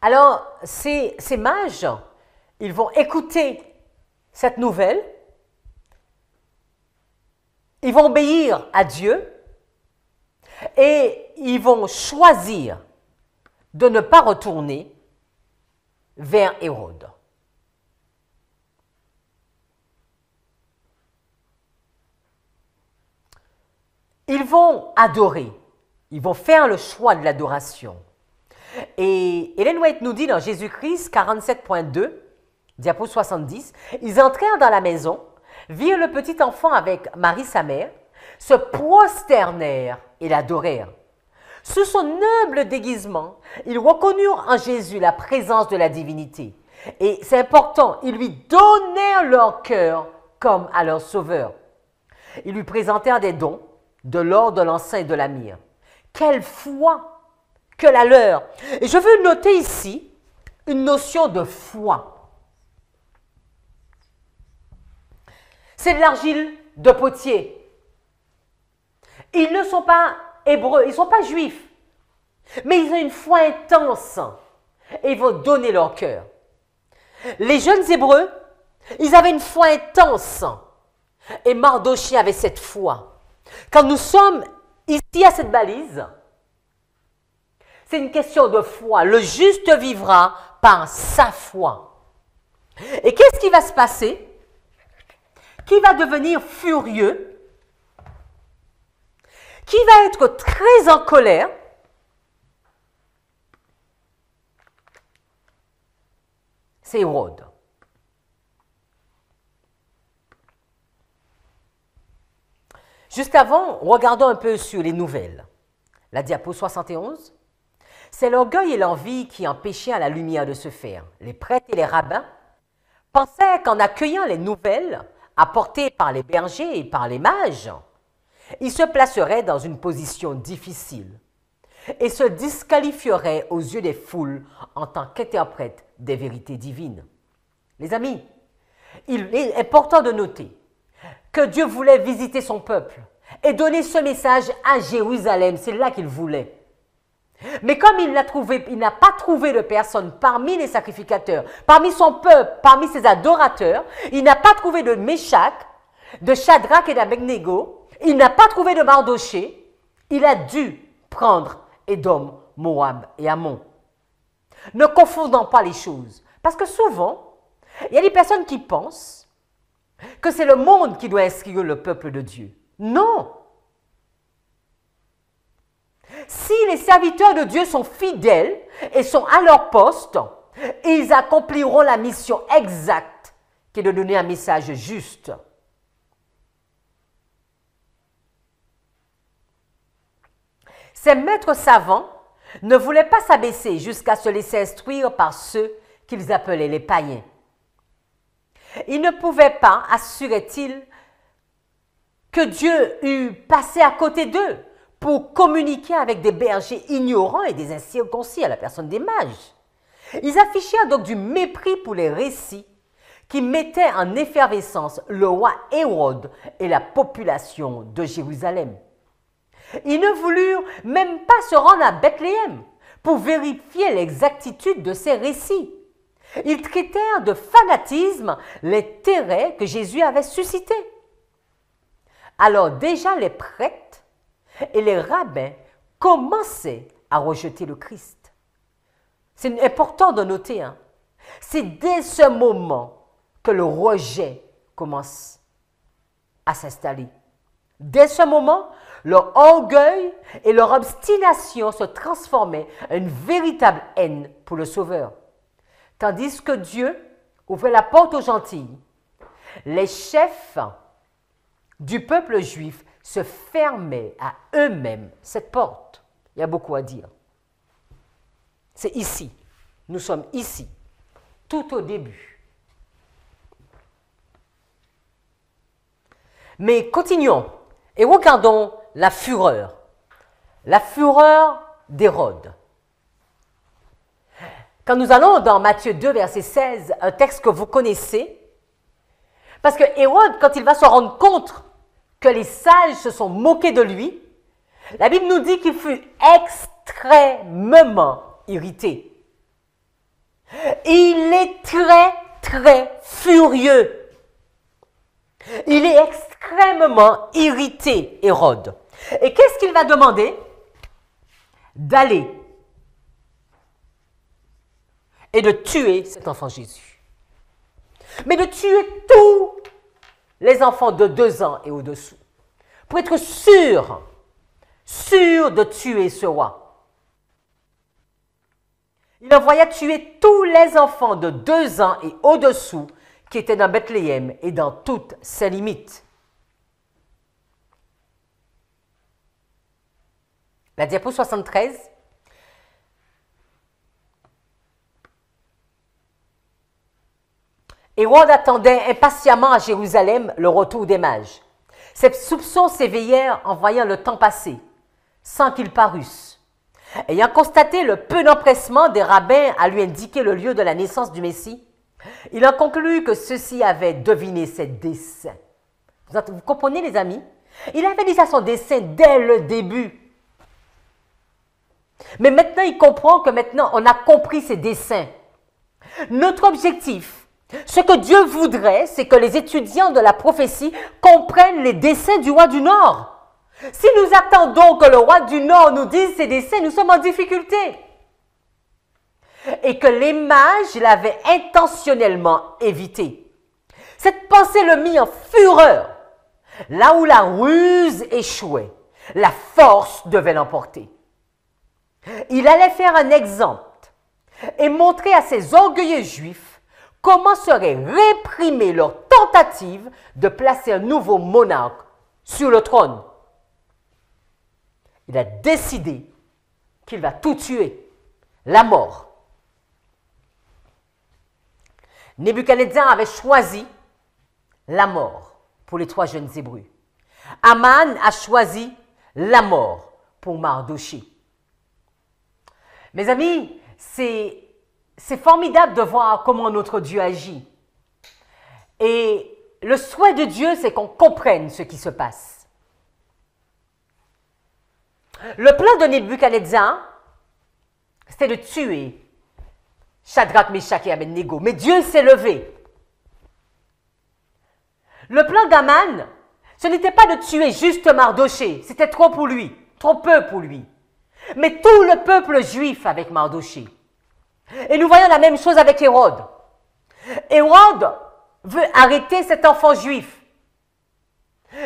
Alors, ces mages, ils vont écouter cette nouvelle. Ils vont obéir à Dieu. Et ils vont choisir de ne pas retourner vers Hérode. Ils vont adorer. Ils vont faire le choix de l'adoration. Et Ellen White nous dit dans Jésus-Christ 47.2, diapo 70, ils entrèrent dans la maison, virent le petit enfant avec Marie sa mère, se prosternèrent et l'adorèrent. Sous son noble déguisement, ils reconnurent en Jésus la présence de la divinité. Et c'est important, ils lui donnèrent leur cœur comme à leur sauveur. Ils lui présentèrent des dons, de l'or, de l'encens et de la myrrhe. Quelle foi que la leur! Et je veux noter ici une notion de foi. C'est de l'argile de potier. Ils ne sont pas hébreux, ils ne sont pas juifs, mais ils ont une foi intense et ils vont donner leur cœur. Les jeunes hébreux, ils avaient une foi intense et Mardochée avait cette foi. Quand nous sommes ici à cette balise, c'est une question de foi. Le juste vivra par sa foi. Et qu'est-ce qui va se passer? Qui va devenir furieux? Qui va être très en colère? c'est Hérode. Juste avant, regardons un peu sur les nouvelles. La diapo 71. C'est l'orgueil et l'envie qui empêchaient à la lumière de se faire. Les prêtres et les rabbins pensaient qu'en accueillant les nouvelles apportées par les bergers et par les mages, ils se placeraient dans une position difficile et se disqualifieraient aux yeux des foules en tant qu'interprètes des vérités divines. Les amis, il est important de noter que Dieu voulait visiter son peuple et donner ce message à Jérusalem. C'est là qu'il voulait. Mais comme il n'a pas trouvé de personne parmi les sacrificateurs, parmi son peuple, parmi ses adorateurs, il n'a pas trouvé de Méshach, de Shadrach et d'Abednego, il n'a pas trouvé de Mardoché, il a dû prendre Édom, Moab et Ammon. Ne confondons pas les choses, parce que souvent, il y a des personnes qui pensent que c'est le monde qui doit inscrire le peuple de Dieu. Non! Si les serviteurs de Dieu sont fidèles et sont à leur poste, ils accompliront la mission exacte qui est de donner un message juste. Ces maîtres savants ne voulaient pas s'abaisser jusqu'à se laisser instruire par ceux qu'ils appelaient les païens. Ils ne pouvaient pas, assuraient-ils, que Dieu eût passé à côté d'eux pour communiquer avec des bergers ignorants et des incirconcis à la personne des mages. Ils affichèrent donc du mépris pour les récits qui mettaient en effervescence le roi Hérode et la population de Jérusalem. Ils ne voulurent même pas se rendre à Bethléem pour vérifier l'exactitude de ces récits. Ils traitèrent de fanatisme l'intérêt que Jésus avait suscité. Alors déjà les prêtres et les rabbins commençaient à rejeter le Christ. C'est important de noter, c'est dès ce moment que le rejet commence à s'installer. Dès ce moment, leur orgueil et leur obstination se transformaient en une véritable haine pour le Sauveur. Tandis que Dieu ouvrait la porte aux gentils, les chefs du peuple juif se fermaient à eux-mêmes cette porte. Il y a beaucoup à dire. C'est ici. Nous sommes ici, tout au début. Mais continuons et regardons la fureur d'Hérode. Quand nous allons dans Matthieu 2, verset 16, un texte que vous connaissez, parce que Hérode, quand il va se rendre compte que les sages se sont moqués de lui, la Bible nous dit qu'il fut extrêmement irrité. Il est très, très furieux. Il est extrêmement irrité, Hérode. Et qu'est-ce qu'il va demander? D'aller et de tuer cet enfant Jésus. Mais de tuer tous les enfants de 2 ans et au-dessous, pour être sûr de tuer ce roi. Il envoya tuer tous les enfants de 2 ans et au-dessous qui étaient dans Bethléem et dans toutes ses limites. La diapo 73. Hérode attendait impatiemment à Jérusalem le retour des mages. Ses soupçons s'éveillèrent en voyant le temps passer, sans qu'ils parussent. Ayant constaté le peu d'empressement des rabbins à lui indiquer le lieu de la naissance du Messie, il en conclut que ceux-ci avaient deviné ses desseins. Vous comprenez, les amis? Il avait déjà son dessein dès le début. Mais maintenant, il comprend que maintenant, on a compris ses desseins. Notre objectif, ce que Dieu voudrait, c'est que les étudiants de la prophétie comprennent les desseins du roi du Nord. Si nous attendons que le roi du Nord nous dise ses desseins, nous sommes en difficulté. Et que les mages l'avaient intentionnellement évité. Cette pensée le mit en fureur. Là où la ruse échouait, la force devait l'emporter. Il allait faire un exemple et montrer à ces orgueilleux juifs comment serait réprimée leur tentative de placer un nouveau monarque sur le trône. Il a décidé qu'il va tout tuer, la mort. Nebuchadnezzar avait choisi la mort pour les 3 jeunes Hébreux. Aman a choisi la mort pour Mardoché. Mes amis, c'est formidable de voir comment notre Dieu agit. Et le souhait de Dieu, c'est qu'on comprenne ce qui se passe. Le plan de Nebuchadnezzar, c'était de tuer Shadrach, Meshach et Abednego. Mais Dieu s'est levé. Le plan d'Aman, ce n'était pas de tuer juste Mardoché. C'était trop pour lui, trop peu pour lui. Mais tout le peuple juif avec Mardoché. Et nous voyons la même chose avec Hérode. Hérode veut arrêter cet enfant juif.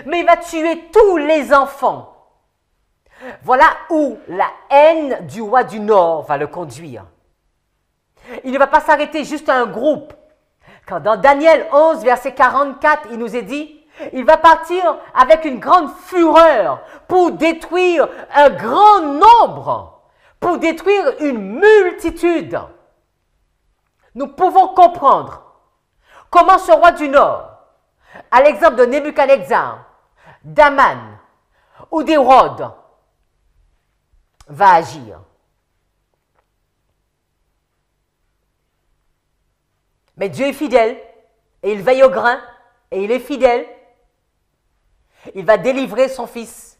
Mais il va tuer tous les enfants. Voilà où la haine du roi du Nord va le conduire. Il ne va pas s'arrêter juste à un groupe. Quand dans Daniel 11, verset 44, il nous est dit, il va partir avec une grande fureur pour détruire un grand nombre, pour détruire une multitude. Nous pouvons comprendre comment ce roi du Nord, à l'exemple de Nebuchadnezzar, d'Aman ou d'Hérode, va agir. Mais Dieu est fidèle et il veille au grain et il est fidèle. Il va délivrer son fils.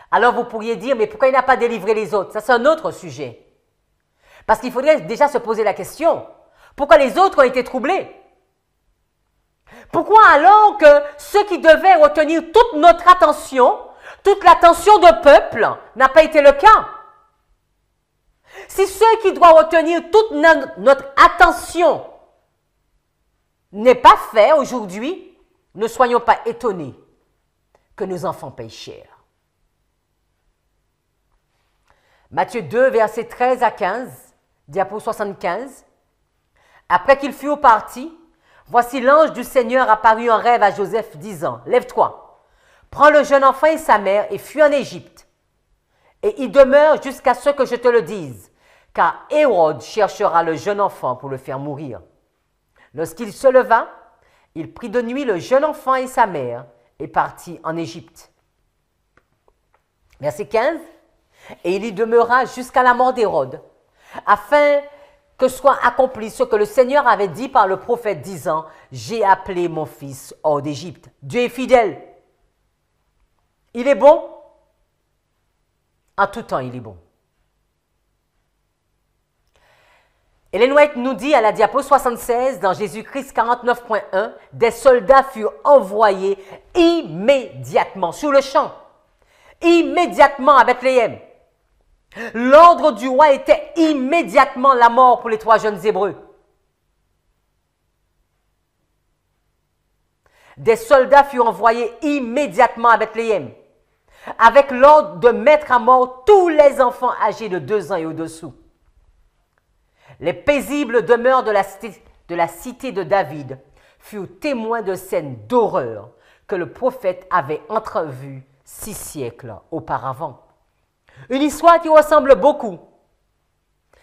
Alors vous pourriez dire, mais pourquoi il n'a pas délivré les autres? Ça, c'est un autre sujet. Parce qu'il faudrait déjà se poser la question, pourquoi les autres ont été troublés? Pourquoi alors que ceux qui devaient retenir toute notre attention, toute l'attention de peuple, n'a pas été le cas? Si ceux qui doivent retenir toute notre attention n'est pas fait aujourd'hui, ne soyons pas étonnés que nos enfants payent cher. Matthieu 2, versets 13 à 15, diapo 75. Après qu'ils furent partis, voici l'ange du Seigneur apparut en rêve à Joseph, disant, « Lève-toi, prends le jeune enfant et sa mère et fuis en Égypte, et y demeure jusqu'à ce que je te le dise, car Hérode cherchera le jeune enfant pour le faire mourir. » Lorsqu'il se leva, il prit de nuit le jeune enfant et sa mère et partit en Égypte. Verset 15. Et il y demeura jusqu'à la mort d'Hérode, afin que soit accompli ce que le Seigneur avait dit par le prophète, disant, « J'ai appelé mon fils hors d'Égypte. » Dieu est fidèle. Il est bon. En tout temps, il est bon. Ellen White nous dit à la diapo 76, dans Jésus-Christ 49.1, des soldats furent envoyés immédiatement, sur le champ, immédiatement à Bethléem. L'ordre du roi était immédiatement la mort pour les 3 jeunes Hébreux. Des soldats furent envoyés immédiatement à Bethléem, avec l'ordre de mettre à mort tous les enfants âgés de 2 ans et au-dessous. Les paisibles demeures de la cité de David furent témoins de scènes d'horreur que le prophète avait entrevues 6 siècles auparavant. Une histoire qui ressemble beaucoup,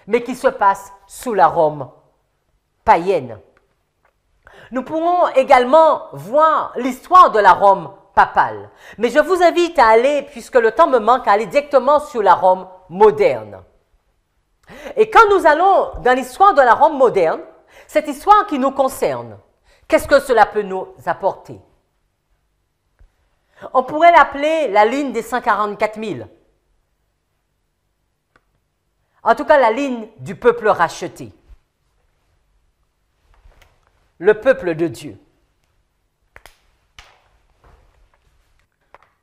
mais qui se passe sous la Rome païenne. Nous pourrons également voir l'histoire de la Rome papale, mais je vous invite à aller, puisque le temps me manque, à aller directement sur la Rome moderne. Et quand nous allons dans l'histoire de la Rome moderne, cette histoire qui nous concerne, qu'est-ce que cela peut nous apporter? On pourrait l'appeler la ligne des 144 000. En tout cas, la ligne du peuple racheté. Le peuple de Dieu.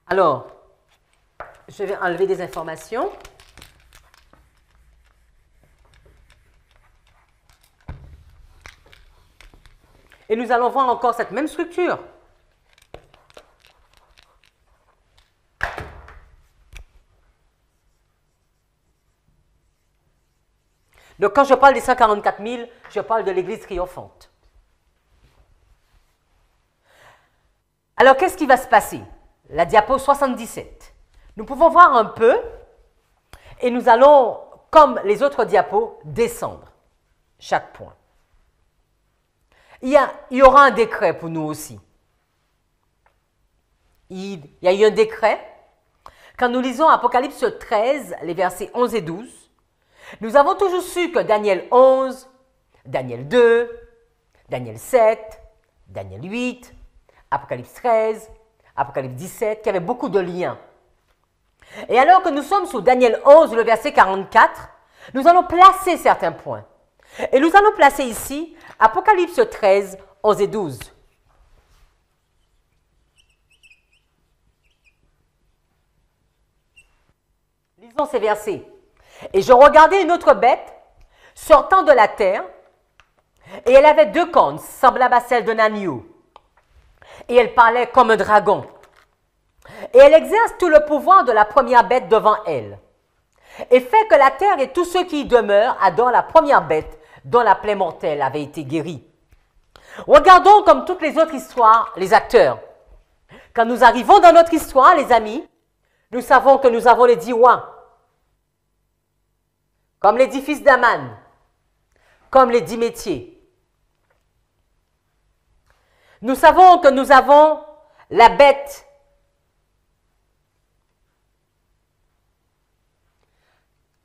Alors, je vais enlever des informations. Et nous allons voir encore cette même structure. Donc quand je parle des 144 000, je parle de l'église triomphante. Alors qu'est-ce qui va se passer? La diapo 77. Nous pouvons voir un peu et nous allons, comme les autres diapos, descendre chaque point. Il y aura un décret pour nous aussi. Il y a eu un décret. Quand nous lisons Apocalypse 13, les versets 11 et 12, nous avons toujours su que Daniel 11, Daniel 2, Daniel 7, Daniel 8, Apocalypse 13, Apocalypse 17, qu'il y avait beaucoup de liens. Et alors que nous sommes sous Daniel 11, le verset 44, nous allons placer certains points. Et nous allons placer ici Apocalypse 13, 11 et 12. Lisons ces versets. Et je regardais une autre bête sortant de la terre, et elle avait 2 cornes, semblables à celles d'un agneau. Et elle parlait comme un dragon. Et elle exerce tout le pouvoir de la première bête devant elle. Et fait que la terre et tous ceux qui y demeurent adorent la première bête dont la plaie mortelle avait été guérie. Regardons comme toutes les autres histoires, les acteurs. Quand nous arrivons dans notre histoire, les amis, nous savons que nous avons les 10 rois. Comme les 10 fils d'Aman, comme les 10 métiers. Nous savons que nous avons la bête.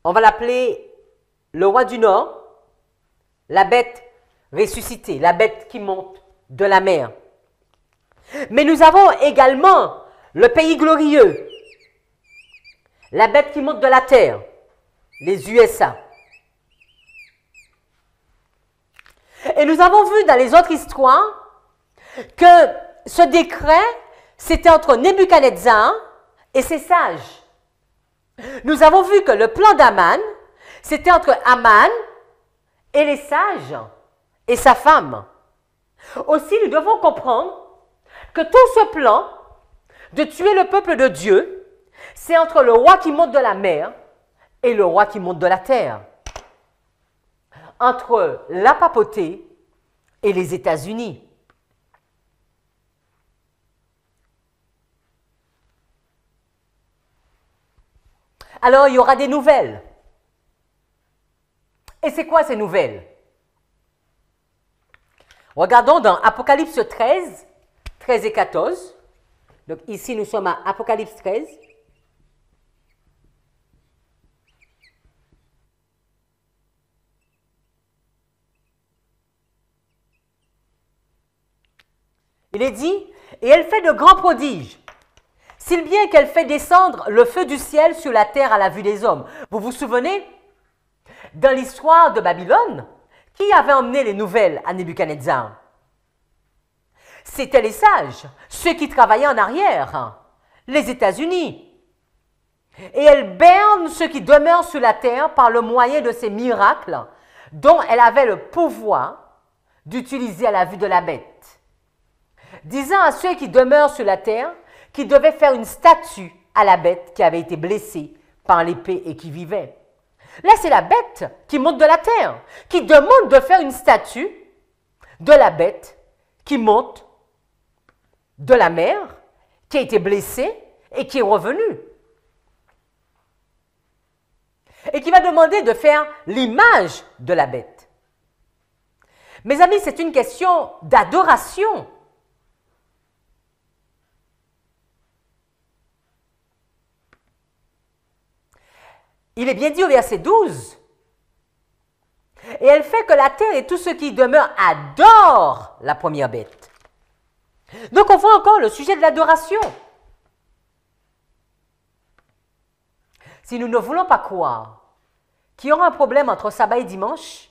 On va l'appeler le roi du Nord, la bête ressuscitée, la bête qui monte de la mer. Mais nous avons également le pays glorieux, la bête qui monte de la terre, les USA. Et nous avons vu dans les autres histoires que ce décret, c'était entre Nebuchadnezzar et ses sages. Nous avons vu que le plan d'Aman, c'était entre Aman et les sages et sa femme. Aussi, nous devons comprendre que tout ce plan de tuer le peuple de Dieu, c'est entre le roi qui monte de la mer et le roi qui monte de la terre. Entre la papauté et les États-Unis. Alors, il y aura des nouvelles. Et c'est quoi ces nouvelles? Regardons dans Apocalypse 13, 13 et 14. Donc ici, nous sommes à Apocalypse 13. Il est dit, et elle fait de grands prodiges, si bien qu'elle fait descendre le feu du ciel sur la terre à la vue des hommes. Vous vous souvenez, dans l'histoire de Babylone, qui avait emmené les nouvelles à Nebuchadnezzar? C'était les sages, ceux qui travaillaient en arrière, les États-Unis. Et elle berne ceux qui demeurent sur la terre par le moyen de ces miracles dont elle avait le pouvoir d'utiliser à la vue de la bête. Disant à ceux qui demeurent sur la terre qu'ils devaient faire une statue à la bête qui avait été blessée par l'épée et qui vivait. Là, c'est la bête qui monte de la terre, qui demande de faire une statue de la bête qui monte de la mer, qui a été blessée et qui est revenue. Et qui va demander de faire l'image de la bête. Mes amis, c'est une question d'adoration. Il est bien dit au verset 12. Et elle fait que la terre et tous ceux qui y demeurent adorent la première bête. Donc on voit encore le sujet de l'adoration. Si nous ne voulons pas croire qu'il y aura un problème entre sabbat et dimanche,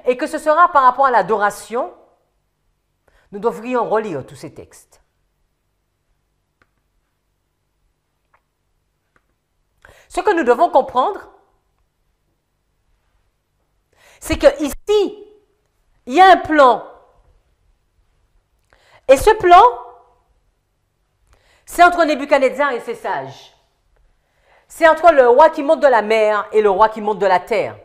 et que ce sera par rapport à l'adoration, nous devrions relire tous ces textes. Ce que nous devons comprendre, c'est qu'ici, il y a un plan. Et ce plan, c'est entre Nebuchadnezzar et ses sages. C'est entre le roi qui monte de la mer et le roi qui monte de la terre.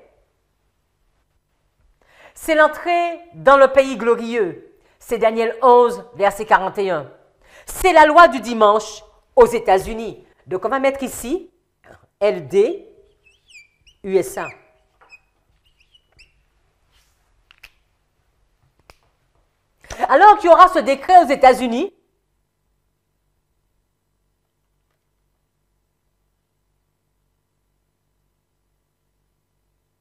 C'est l'entrée dans le pays glorieux. C'est Daniel 11, verset 41. C'est la loi du dimanche aux États-Unis. Donc, on va mettre ici LD, USA. Alors qu'il y aura ce décret aux États-Unis,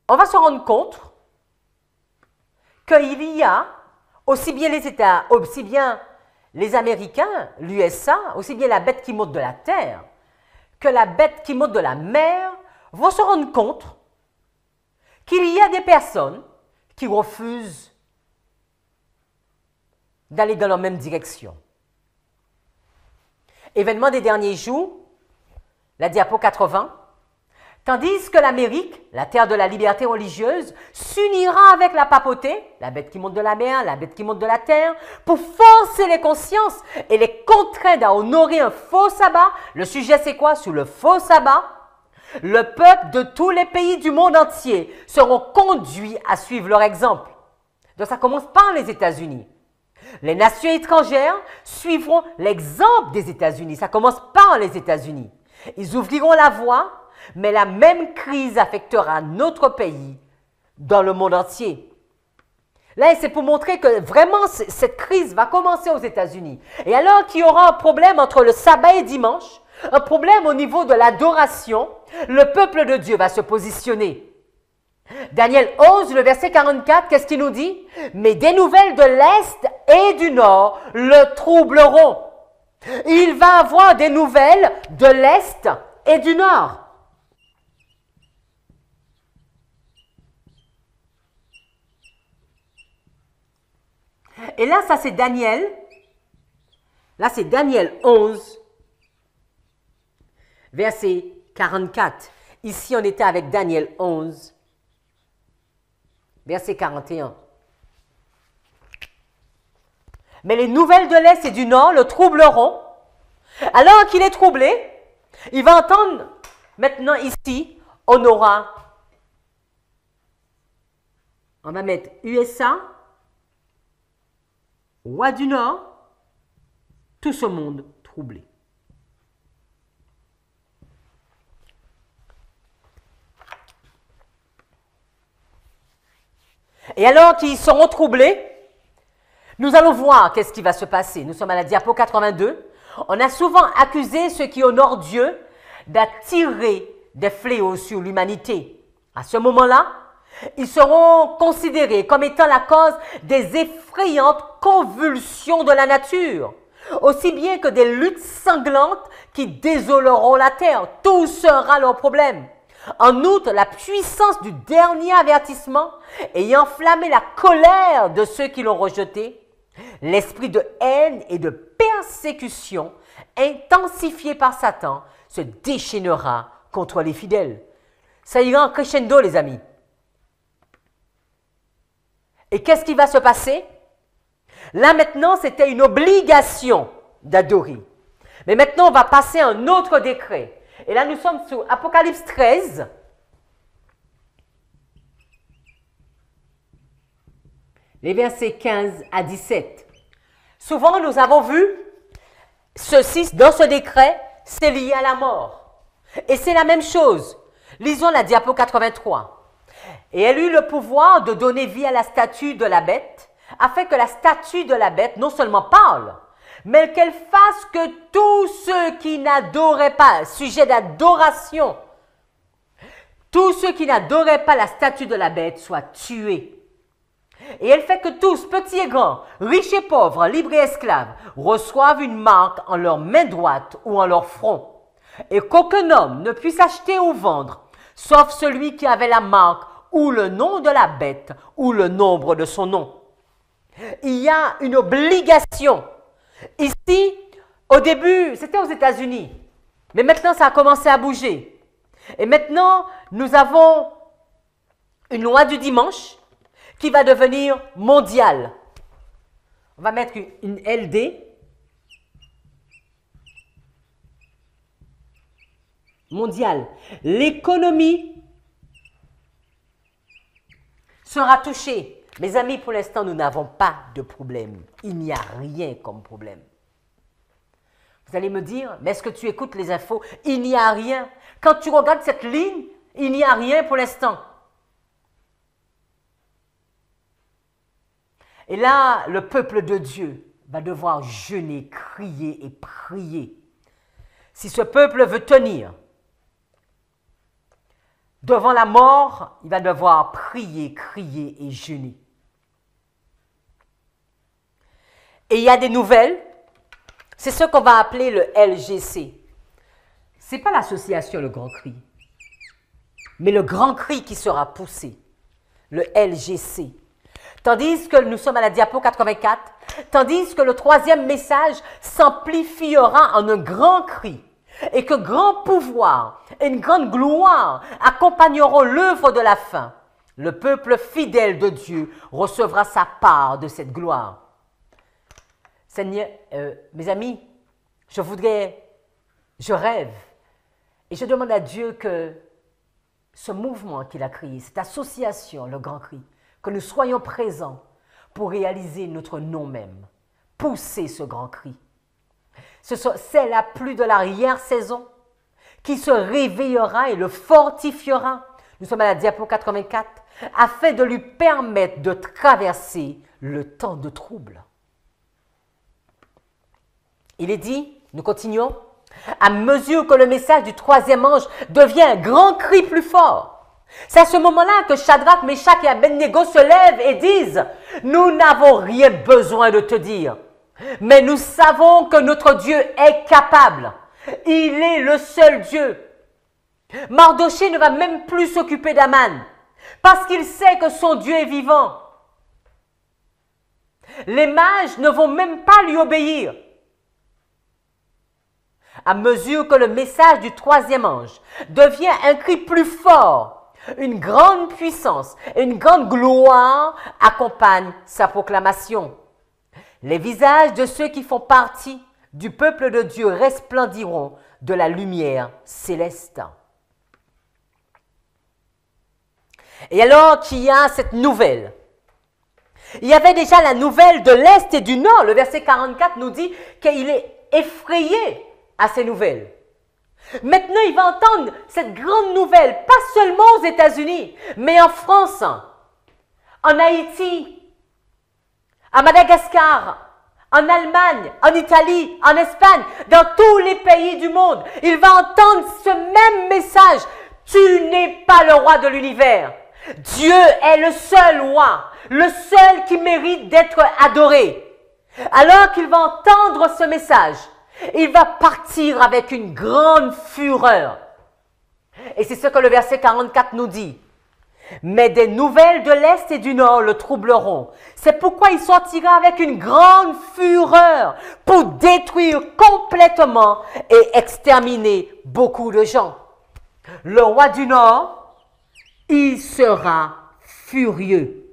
on va se rendre compte qu'il y a aussi bien les États, aussi bien les Américains, l'USA, aussi bien la bête qui monte de la terre que la bête qui monte de la mer vont se rendre compte qu'il y a des personnes qui refusent d'aller dans la même direction. Événement des derniers jours, la diapo 80, tandis que l'Amérique, la terre de la liberté religieuse, s'unira avec la papauté, la bête qui monte de la mer, la bête qui monte de la terre, pour forcer les consciences et les contraindre à honorer un faux sabbat. Le sujet c'est quoi? Sous le faux sabbat, le peuple de tous les pays du monde entier seront conduits à suivre leur exemple. Donc ça commence par les États-Unis. Les nations étrangères suivront l'exemple des États-Unis. Ça commence par les États-Unis. Ils ouvriront la voie, mais la même crise affectera notre pays dans le monde entier. Là, c'est pour montrer que vraiment cette crise va commencer aux États-Unis. Et alors qu'il y aura un problème entre le sabbat et dimanche, un problème au niveau de l'adoration, le peuple de Dieu va se positionner. Daniel 11, le verset 44, qu'est-ce qu'il nous dit? Mais des nouvelles de l'Est et du Nord le troubleront. Il va avoir des nouvelles de l'Est et du Nord. Et là, ça c'est Daniel. Là, c'est Daniel 11, verset 44. Ici, on était avec Daniel 11, verset 41. Mais les nouvelles de l'Est et du Nord le troubleront. Alors qu'il est troublé, il va entendre, maintenant ici, on va mettre USA, roi du Nord, tout ce monde troublé. Et alors qu'ils seront troublés, nous allons voir qu'est-ce qui va se passer. Nous sommes à la diapo 82. On a souvent accusé ceux qui honorent Dieu d'attirer des fléaux sur l'humanité. À ce moment-là, ils seront considérés comme étant la cause des effrayantes convulsions de la nature, aussi bien que des luttes sanglantes qui désoleront la terre. Tout sera leur problème. En outre, la puissance du dernier avertissement ayant enflammé la colère de ceux qui l'ont rejeté, l'esprit de haine et de persécution intensifié par Satan se déchaînera contre les fidèles. Ça ira en crescendo, les amis. Et qu'est-ce qui va se passer? Là maintenant, c'était une obligation d'adorer. Mais maintenant, on va passer à un autre décret. Et là, nous sommes sur Apocalypse 13. Les versets 15 à 17. Souvent, nous avons vu ceci, dans ce décret, c'est lié à la mort. Et c'est la même chose. Lisons la diapo 83. Et elle eut le pouvoir de donner vie à la statue de la bête, afin que la statue de la bête non seulement parle, mais qu'elle fasse que tous ceux qui n'adoraient pas, sujet d'adoration, tous ceux qui n'adoraient pas la statue de la bête soient tués. Et elle fait que tous, petits et grands, riches et pauvres, libres et esclaves, reçoivent une marque en leur main droite ou en leur front, et qu'aucun homme ne puisse acheter ou vendre, sauf celui qui avait la marque ou le nom de la bête ou le nombre de son nom. Il y a une obligation. Ici, au début, c'était aux États-Unis, mais maintenant ça a commencé à bouger. Et maintenant, nous avons une loi du dimanche qui va devenir mondiale. On va mettre une LD. mondiale, l'économie sera touchée. Mes amis, pour l'instant, nous n'avons pas de problème. Il n'y a rien comme problème. Vous allez me dire, mais est-ce que tu écoutes les infos? Il n'y a rien. Quand tu regardes cette ligne, il n'y a rien pour l'instant. Et là, le peuple de Dieu va devoir jeûner, crier et prier. Si ce peuple veut tenir devant la mort, il va devoir prier, crier et jeûner. Et il y a des nouvelles, c'est ce qu'on va appeler le LGC. Ce n'est pas l'association Le Grand Cri, mais le grand cri qui sera poussé, le LGC. Tandis que nous sommes à la diapo 84, tandis que le troisième message s'amplifiera en un grand cri et que grand pouvoir et une grande gloire accompagneront l'œuvre de la fin. Le peuple fidèle de Dieu recevra sa part de cette gloire. Seigneur, mes amis, je rêve et je demande à Dieu que ce mouvement qu'il a créé, cette association, le Grand Cri, que nous soyons présents pour réaliser notre nom même, pousser ce grand cri. C'est la pluie de l'arrière-saison qui se réveillera et le fortifiera. Nous sommes à la diapo 84, afin de lui permettre de traverser le temps de trouble. Il est dit, nous continuons, à mesure que le message du troisième ange devient un grand cri plus fort. C'est à ce moment-là que Shadrach, Meshach et Abednego se lèvent et disent « Nous n'avons rien besoin de te dire, mais nous savons que notre Dieu est capable. Il est le seul Dieu. » Mardoché ne va même plus s'occuper d'Aman parce qu'il sait que son Dieu est vivant. Les mages ne vont même pas lui obéir. À mesure que le message du troisième ange devient un cri plus fort, une grande puissance et une grande gloire accompagnent sa proclamation. Les visages de ceux qui font partie du peuple de Dieu resplendiront de la lumière céleste. Et alors qu'il y a cette nouvelle, il y avait déjà la nouvelle de l'Est et du Nord. Le verset 44 nous dit qu'il est effrayé à ces nouvelles. Maintenant, il va entendre cette grande nouvelle, pas seulement aux États-Unis, mais en France, en Haïti, à Madagascar, en Allemagne, en Italie, en Espagne, dans tous les pays du monde. Il va entendre ce même message. Tu n'es pas le roi de l'univers. Dieu est le seul roi, le seul qui mérite d'être adoré. Alors qu'il va entendre ce message, il va partir avec une grande fureur. Et c'est ce que le verset 44 nous dit. Mais des nouvelles de l'Est et du Nord le troubleront. C'est pourquoi il sortira avec une grande fureur pour détruire complètement et exterminer beaucoup de gens. Le roi du Nord, il sera furieux.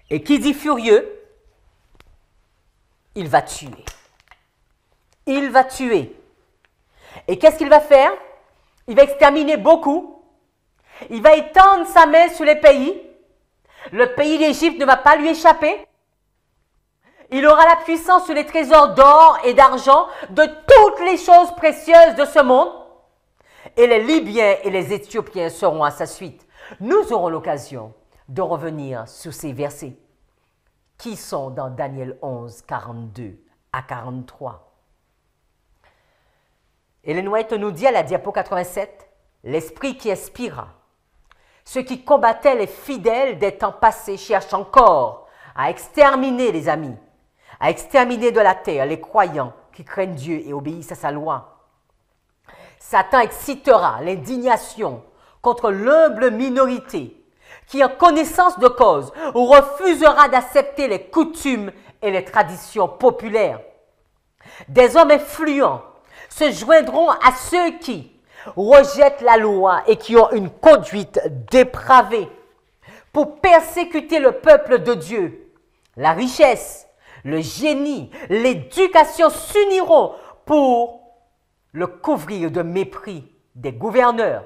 Et qui dit furieux, il va tuer. Il va tuer. Et qu'est-ce qu'il va faire? Il va exterminer beaucoup. Il va étendre sa main sur les pays. Le pays d'Égypte ne va pas lui échapper. Il aura la puissance sur les trésors d'or et d'argent, de toutes les choses précieuses de ce monde. Et les Libyens et les Éthiopiens seront à sa suite. Nous aurons l'occasion de revenir sur ces versets qui sont dans Daniel 11, 42 à 43. Ellen White nous dit à la diapo 87, l'esprit qui inspira. Ceux qui combattaient les fidèles des temps passés cherchent encore à exterminer les amis, à exterminer de la terre les croyants qui craignent Dieu et obéissent à sa loi. Satan excitera l'indignation contre l'humble minorité qui, en connaissance de cause, refusera d'accepter les coutumes et les traditions populaires. Des hommes influents se joindront à ceux qui rejettent la loi et qui ont une conduite dépravée pour persécuter le peuple de Dieu. La richesse, le génie, l'éducation s'uniront pour le couvrir de mépris des gouverneurs,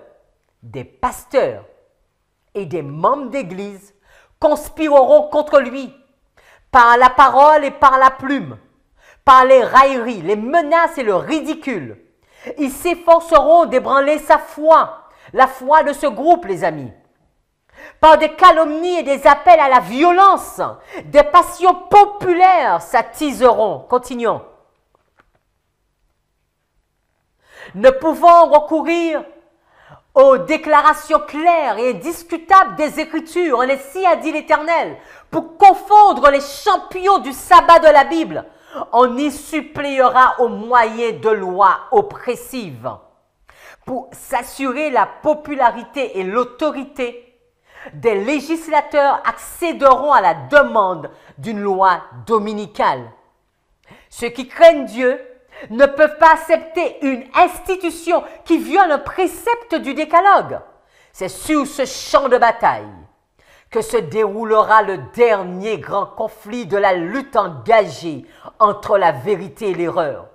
des pasteurs et des membres d'Église conspireront contre lui par la parole et par la plume, par les railleries, les menaces et le ridicule. Ils s'efforceront d'ébranler sa foi, la foi de ce groupe, les amis, par des calomnies et des appels à la violence, des passions populaires s'attiseront. Continuons. Ne pouvant recourir aux déclarations claires et indiscutables des Écritures, en ainsi a dit l'Éternel, pour confondre les champions du sabbat de la Bible, on y suppléera aux moyens de lois oppressives. Pour s'assurer la popularité et l'autorité, des législateurs accéderont à la demande d'une loi dominicale. Ceux qui craignent Dieu ne peuvent pas accepter une institution qui viole un précepte du décalogue. C'est sur ce champ de bataille que se déroulera le dernier grand conflit de la lutte engagée entre la vérité et l'erreur.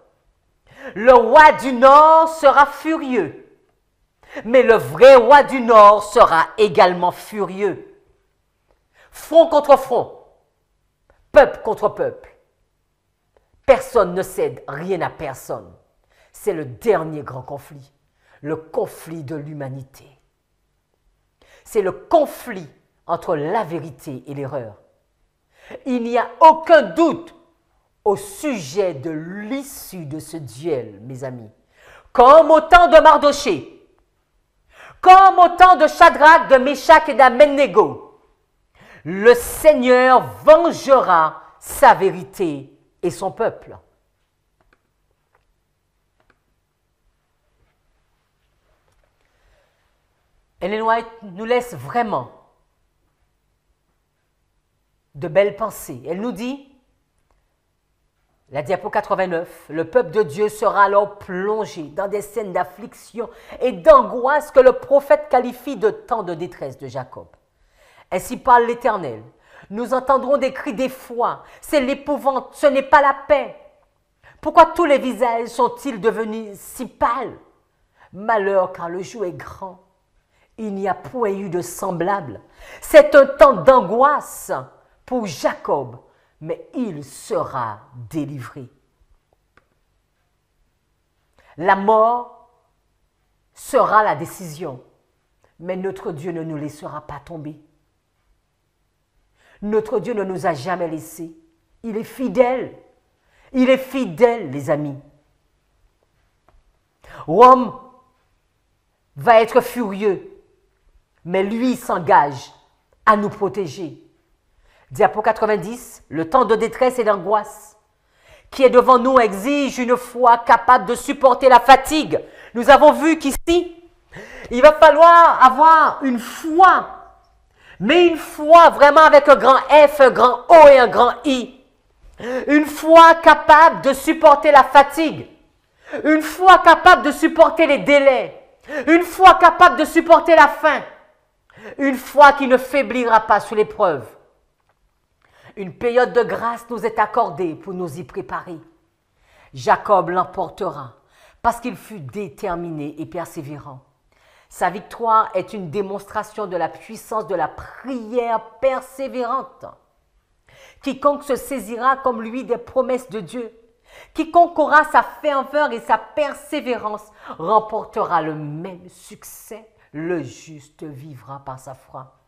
Le roi du Nord sera furieux, mais le vrai roi du Nord sera également furieux. Front contre front, peuple contre peuple. Personne ne cède rien à personne. C'est le dernier grand conflit, le conflit de l'humanité. C'est le conflit entre la vérité et l'erreur. Il n'y a aucun doute au sujet de l'issue de ce duel, mes amis. Comme au temps de Mardoché, comme au temps de Shadrach, de Meshach et d'Abednego, le Seigneur vengera sa vérité et son peuple. Ellen White nous laisse vraiment de belles pensées. Elle nous dit, la diapo 89, le peuple de Dieu sera alors plongé dans des scènes d'affliction et d'angoisse que le prophète qualifie de temps de détresse de Jacob. Ainsi parle l'Éternel. Nous entendrons des cris d'effroi. C'est l'épouvante, ce n'est pas la paix. Pourquoi tous les visages sont-ils devenus si pâles? Malheur, car le jour est grand. Il n'y a point eu de semblable. C'est un temps d'angoisse pour Jacob, mais il sera délivré. La mort sera la décision, mais notre Dieu ne nous laissera pas tomber. Notre Dieu ne nous a jamais laissés. Il est fidèle. Il est fidèle, les amis. Rome va être furieux, mais lui s'engage à nous protéger. Diapo 90, le temps de détresse et d'angoisse qui est devant nous exige une foi capable de supporter la fatigue. Nous avons vu qu'ici, il va falloir avoir une foi, mais une foi vraiment avec un grand F, un grand O et un grand I. Une foi capable de supporter la fatigue. Une foi capable de supporter les délais. Une foi capable de supporter la faim. Une foi qui ne faiblira pas sous l'épreuve. Une période de grâce nous est accordée pour nous y préparer. Jacob l'emportera parce qu'il fut déterminé et persévérant. Sa victoire est une démonstration de la puissance de la prière persévérante. Quiconque se saisira comme lui des promesses de Dieu, quiconque aura sa ferveur et sa persévérance, remportera le même succès. Le juste vivra par sa foi.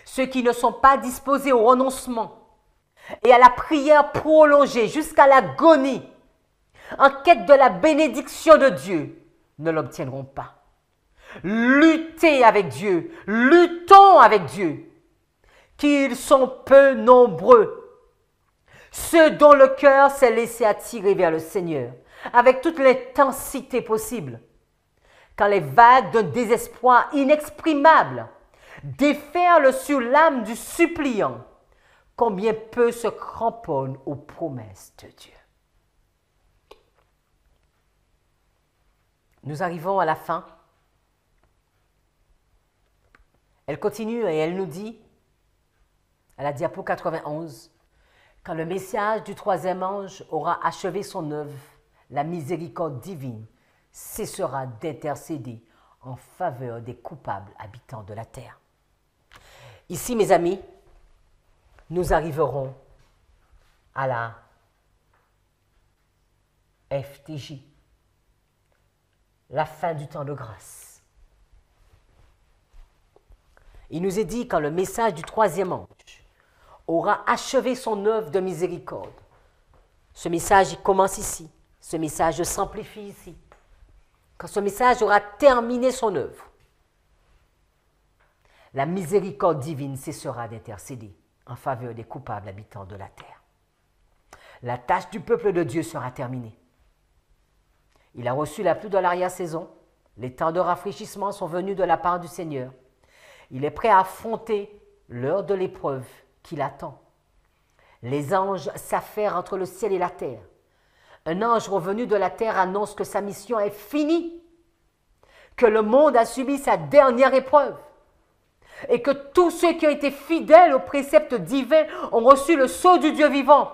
Ceux qui ne sont pas disposés au renoncement et à la prière prolongée jusqu'à l'agonie, en quête de la bénédiction de Dieu, ne l'obtiendront pas. Luttez avec Dieu, luttons avec Dieu, qu'ils sont peu nombreux, ceux dont le cœur s'est laissé attirer vers le Seigneur, avec toute l'intensité possible. Quand les vagues d'un désespoir inexprimable déferlent sur l'âme du suppliant, combien peu se cramponnent aux promesses de Dieu. Nous arrivons à la fin. Elle continue et elle nous dit, à la diapo 91, quand le message du troisième ange aura achevé son œuvre, la miséricorde divine cessera d'intercéder en faveur des coupables habitants de la terre. Ici, mes amis, nous arriverons à la FTJ, la fin du temps de grâce. Il nous est dit quand le message du troisième ange aura achevé son œuvre de miséricorde. Ce message il commence ici, ce message s'amplifie ici. Quand ce message aura terminé son œuvre, la miséricorde divine cessera d'intercéder en faveur des coupables habitants de la terre. La tâche du peuple de Dieu sera terminée. Il a reçu la pluie de l'arrière-saison. Les temps de rafraîchissement sont venus de la part du Seigneur. Il est prêt à affronter l'heure de l'épreuve qui l'attend. Les anges s'affairent entre le ciel et la terre. Un ange revenu de la terre annonce que sa mission est finie, que le monde a subi sa dernière épreuve et que tous ceux qui ont été fidèles aux préceptes divins ont reçu le sceau du Dieu vivant.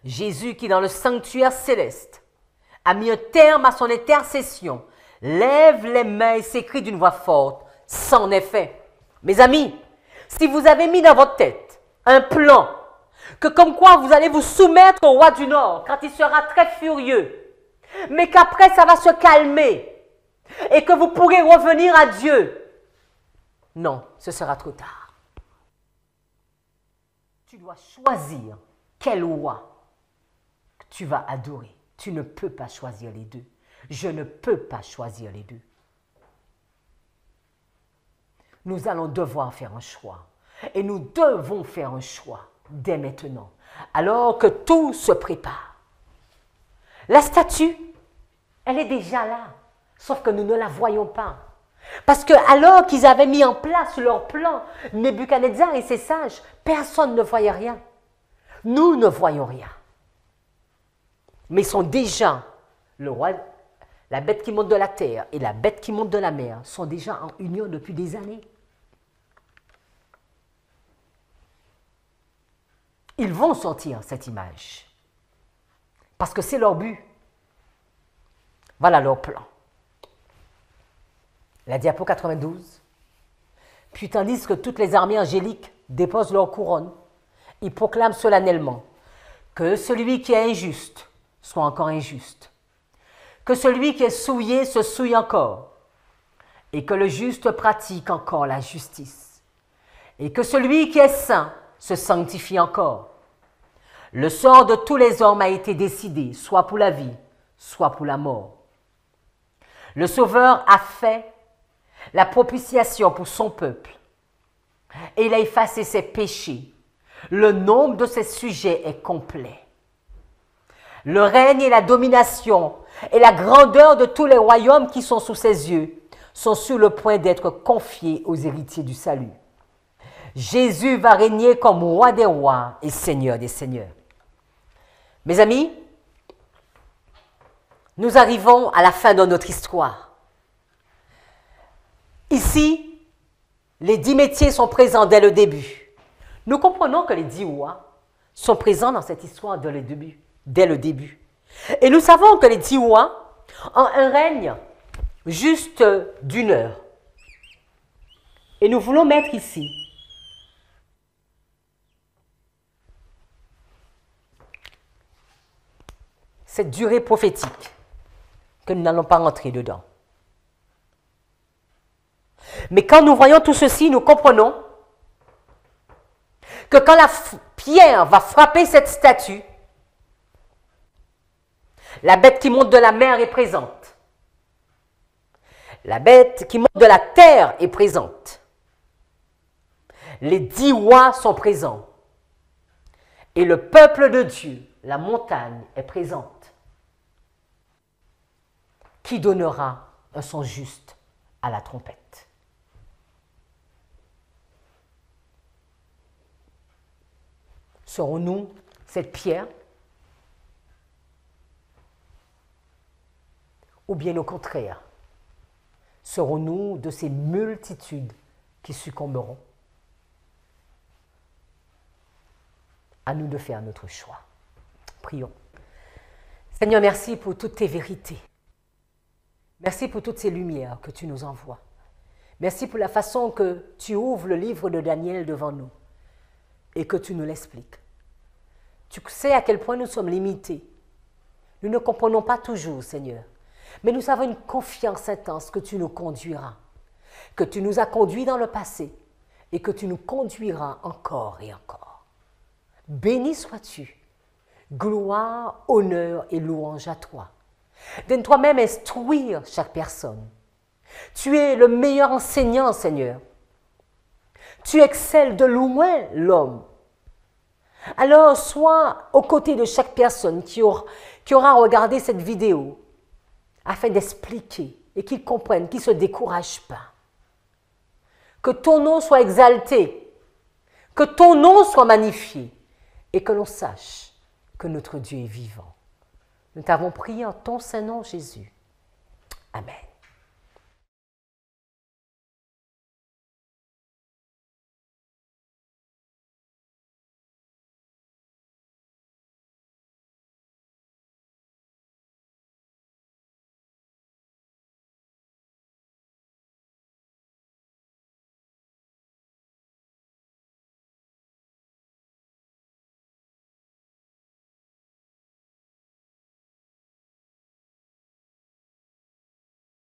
Jésus qui dans le sanctuaire céleste a mis un terme à son intercession, lève les mains et s'écrie d'une voix forte, « C'en est fait ». Mes amis, si vous avez mis dans votre tête un plan, que comme quoi vous allez vous soumettre au roi du Nord quand il sera très furieux, mais qu'après ça va se calmer et que vous pourrez revenir à Dieu, non, ce sera trop tard. Tu dois choisir quel roi tu vas adorer. Tu ne peux pas choisir les deux. Je ne peux pas choisir les deux. Nous allons devoir faire un choix. Et nous devons faire un choix dès maintenant, alors que tout se prépare. La statue, elle est déjà là, sauf que nous ne la voyons pas. Parce que alors qu'ils avaient mis en place leur plan, Nebuchadnezzar et ses sages, personne ne voyait rien. Nous ne voyons rien. Mais ils sont déjà, le roi, la bête qui monte de la terre et la bête qui monte de la mer sont déjà en union depuis des années. Ils vont sortir cette image. Parce que c'est leur but. Voilà leur plan. La diapo 92. Puis tandis que toutes les armées angéliques déposent leur couronne, ils proclament solennellement que celui qui est injuste soit encore injuste, que celui qui est souillé se souille encore, et que le juste pratique encore la justice, et que celui qui est saint se sanctifie encore. Le sort de tous les hommes a été décidé, soit pour la vie, soit pour la mort. Le Sauveur a fait la propitiation pour son peuple, et il a effacé ses péchés. Le nombre de ses sujets est complet. Le règne et la domination et la grandeur de tous les royaumes qui sont sous ses yeux sont sur le point d'être confiés aux héritiers du salut. Jésus va régner comme roi des rois et seigneur des seigneurs. Mes amis, nous arrivons à la fin de notre histoire. Ici, les 10 métiers sont présents dès le début. Nous comprenons que les 10 rois sont présents dans cette histoire dès le début. Et nous savons que les 10 rois ont un règne juste d'1 heure. Et nous voulons mettre ici cette durée prophétique que nous n'allons pas rentrer dedans. Mais quand nous voyons tout ceci, nous comprenons que quand la pierre va frapper cette statue, la bête qui monte de la mer est présente. La bête qui monte de la terre est présente. Les 10 rois sont présents. Et le peuple de Dieu, la montagne, est présente. Qui donnera un son juste à la trompette? Serons-nous cette pierre? Ou bien au contraire, serons-nous de ces multitudes qui succomberont? À nous de faire notre choix. Prions. Seigneur, merci pour toutes tes vérités. Merci pour toutes ces lumières que tu nous envoies. Merci pour la façon que tu ouvres le livre de Daniel devant nous et que tu nous l'expliques. Tu sais à quel point nous sommes limités. Nous ne comprenons pas toujours, Seigneur, mais nous avons une confiance intense que tu nous conduiras, que tu nous as conduits dans le passé et que tu nous conduiras encore et encore. Béni sois-tu. Gloire, honneur et louange à toi. Viens toi-même instruire chaque personne. Tu es le meilleur enseignant, Seigneur. Tu excelles de loin l'homme. Alors, sois aux côtés de chaque personne qui aura regardé cette vidéo afin d'expliquer et qu'ils comprennent, qu'ils ne se découragent pas. Que ton nom soit exalté, que ton nom soit magnifié et que l'on sache que notre Dieu est vivant. Nous t'avons prié en ton Saint-Nom, Jésus. Amen.